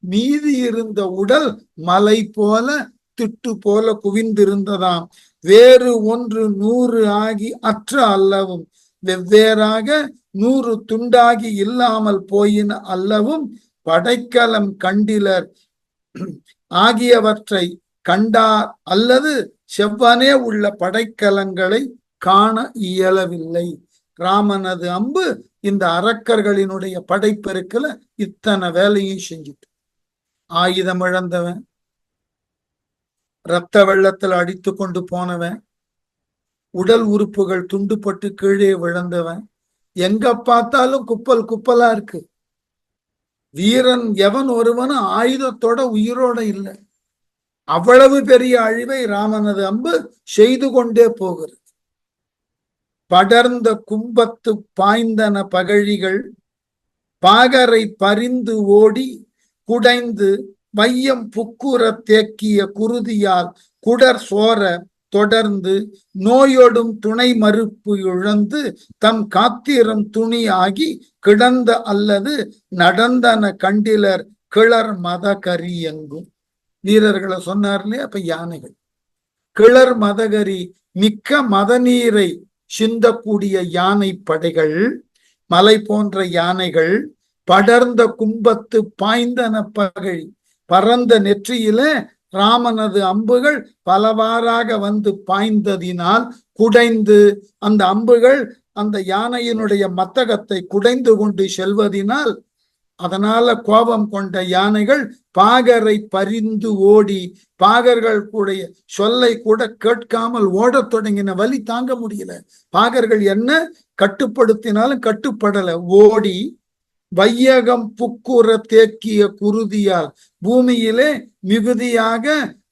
மீதி இருந்த உடல் மலை போல திட்டு போல குவிந்திருந்ததாம். வேறு ஒன்று 100 ஆகி அற்ற அல்லவும் வெவ்வேறாக 100 துண்டாகி இல்லாமல் போயின அல்லவும் படைக்கலம் கண்டிலர் ஆகியவற்றை கண்டார் அல்லது செவ்வனே உள்ள படைக்கலங்களை காண இயலவில்லை. ராமனது அம்பு இந்த அரக்கர்களினுடைய படைப்பெருக்கல இத்தனை வேலையும் செஞ்சுட்டு, ஆயுதம் இழந்தவன், இரத்த வெள்ளத்தில் அடித்து கொண்டு போனவன், உடல் உறுப்புகள் துண்டுபட்டு கீழே விழுந்தவன், எங்க பார்த்தாலும் குப்பல் குப்பலா இருக்கு. வீரன் எவன் ஒருவனும் ஆயுதத்தோட உயிரோட இல்லை. அவ்வளவு பெரிய அழிவை ராமனது அம்பு செய்து கொண்டே போகிறது. படர்ந்த கும்பத்து பாய்ந்தன பகழிகள் பாகரை பறிந்து ஓடி குடைந்து வையம் புக்குற தேக்கிய குருதியால் குடர் சோர தொடர்ந்து நோயோடும் துணை மறுப்பு இழந்து தம் காத்திரம் துணி ஆகி கிடந்த அல்லது நடந்தன கண்டிலர் கிளர் மத கரி எங்கும். வீரர்களை சொன்னார்லே, அப்ப யானைகள். கிளர் மதகரி மிக்க மதநீரை சிந்தக்கூடிய யானை படைகள், மலை போன்ற யானைகள் படர்ந்த கும்பத்து பாய்ந்தன பகழி, பரந்த நெற்றியில ராமனது அம்புகள் பலவாறாக வந்து பாய்ந்ததினால் குடைந்து அந்த அம்புகள் அந்த யானையினுடைய மத்தகத்தை குடைந்து கொண்டு செல்வதினால் அதனால கோபம் கொண்ட யானைகள் பாகரை பறிந்து ஓடி, பாகர்கள் கூடிய சொல்லை கூட கேட்காமல் ஓடத் தொடங்கின. வலி தாங்க முடியல. பாகர்கள் என்ன கட்டுப்படுத்தினாலும் கட்டுப்படல. ஓடி வையகம் புக்குற தேக்கிய குருதியால் பூமியிலே மிகுதியாக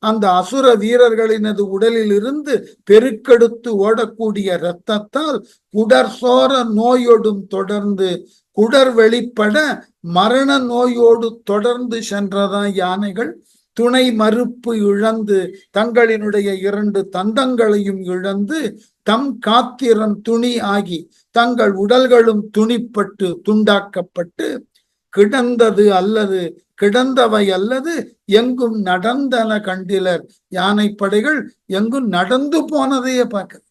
அந்த அசுர வீரர்களினது உடலில் இருந்து பெருக்கெடுத்து ஓடக்கூடிய இரத்தத்தால் குடர்சோர நோயோடும் தொடர்ந்து குடர் வெளிப்பட மரண நோயோடு தொடர்ந்து சென்றதான் யானைகள் துணை மறுப்பு இழந்து தங்களினுடைய 2 தந்தங்களையும் இழந்து தம் காத்திரம் துணி ஆகி தங்கள் உடல்களும் துணிப்பட்டு துண்டாக்கப்பட்டு கிடந்தது அல்லது கிடந்தவை அல்லது எங்கும் நடந்தன கண்டிலர். யானைப்படைகள் எங்கும் நடந்து போனதையே பார்க்க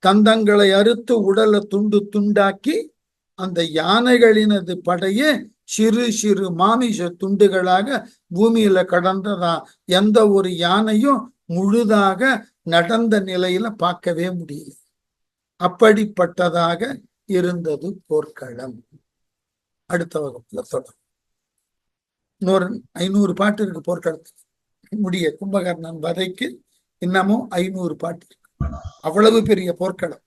தந்தங்களை அறுத்து உடலை துண்டு துண்டாக்கி அந்த யானைகளினது படையே சிறு சிறு மாமிச துண்டுகளாக பூமியில கடந்ததா எந்த ஒரு யானையும் முழுதாக நடந்த நிலையில பார்க்கவே முடியல. அப்படிப்பட்டதாக இருந்தது போர்க்களம். அடுத்த வகுப்புல தொடரும். 500 பாட்டு இருக்கு போர்க்களத்துக்கு முடிய. கும்பகர்ணன் வதைக்கு இன்னமும் 500 பாட்டு இருக்கு. அவ்வளவு பெரிய போர்க்களம்.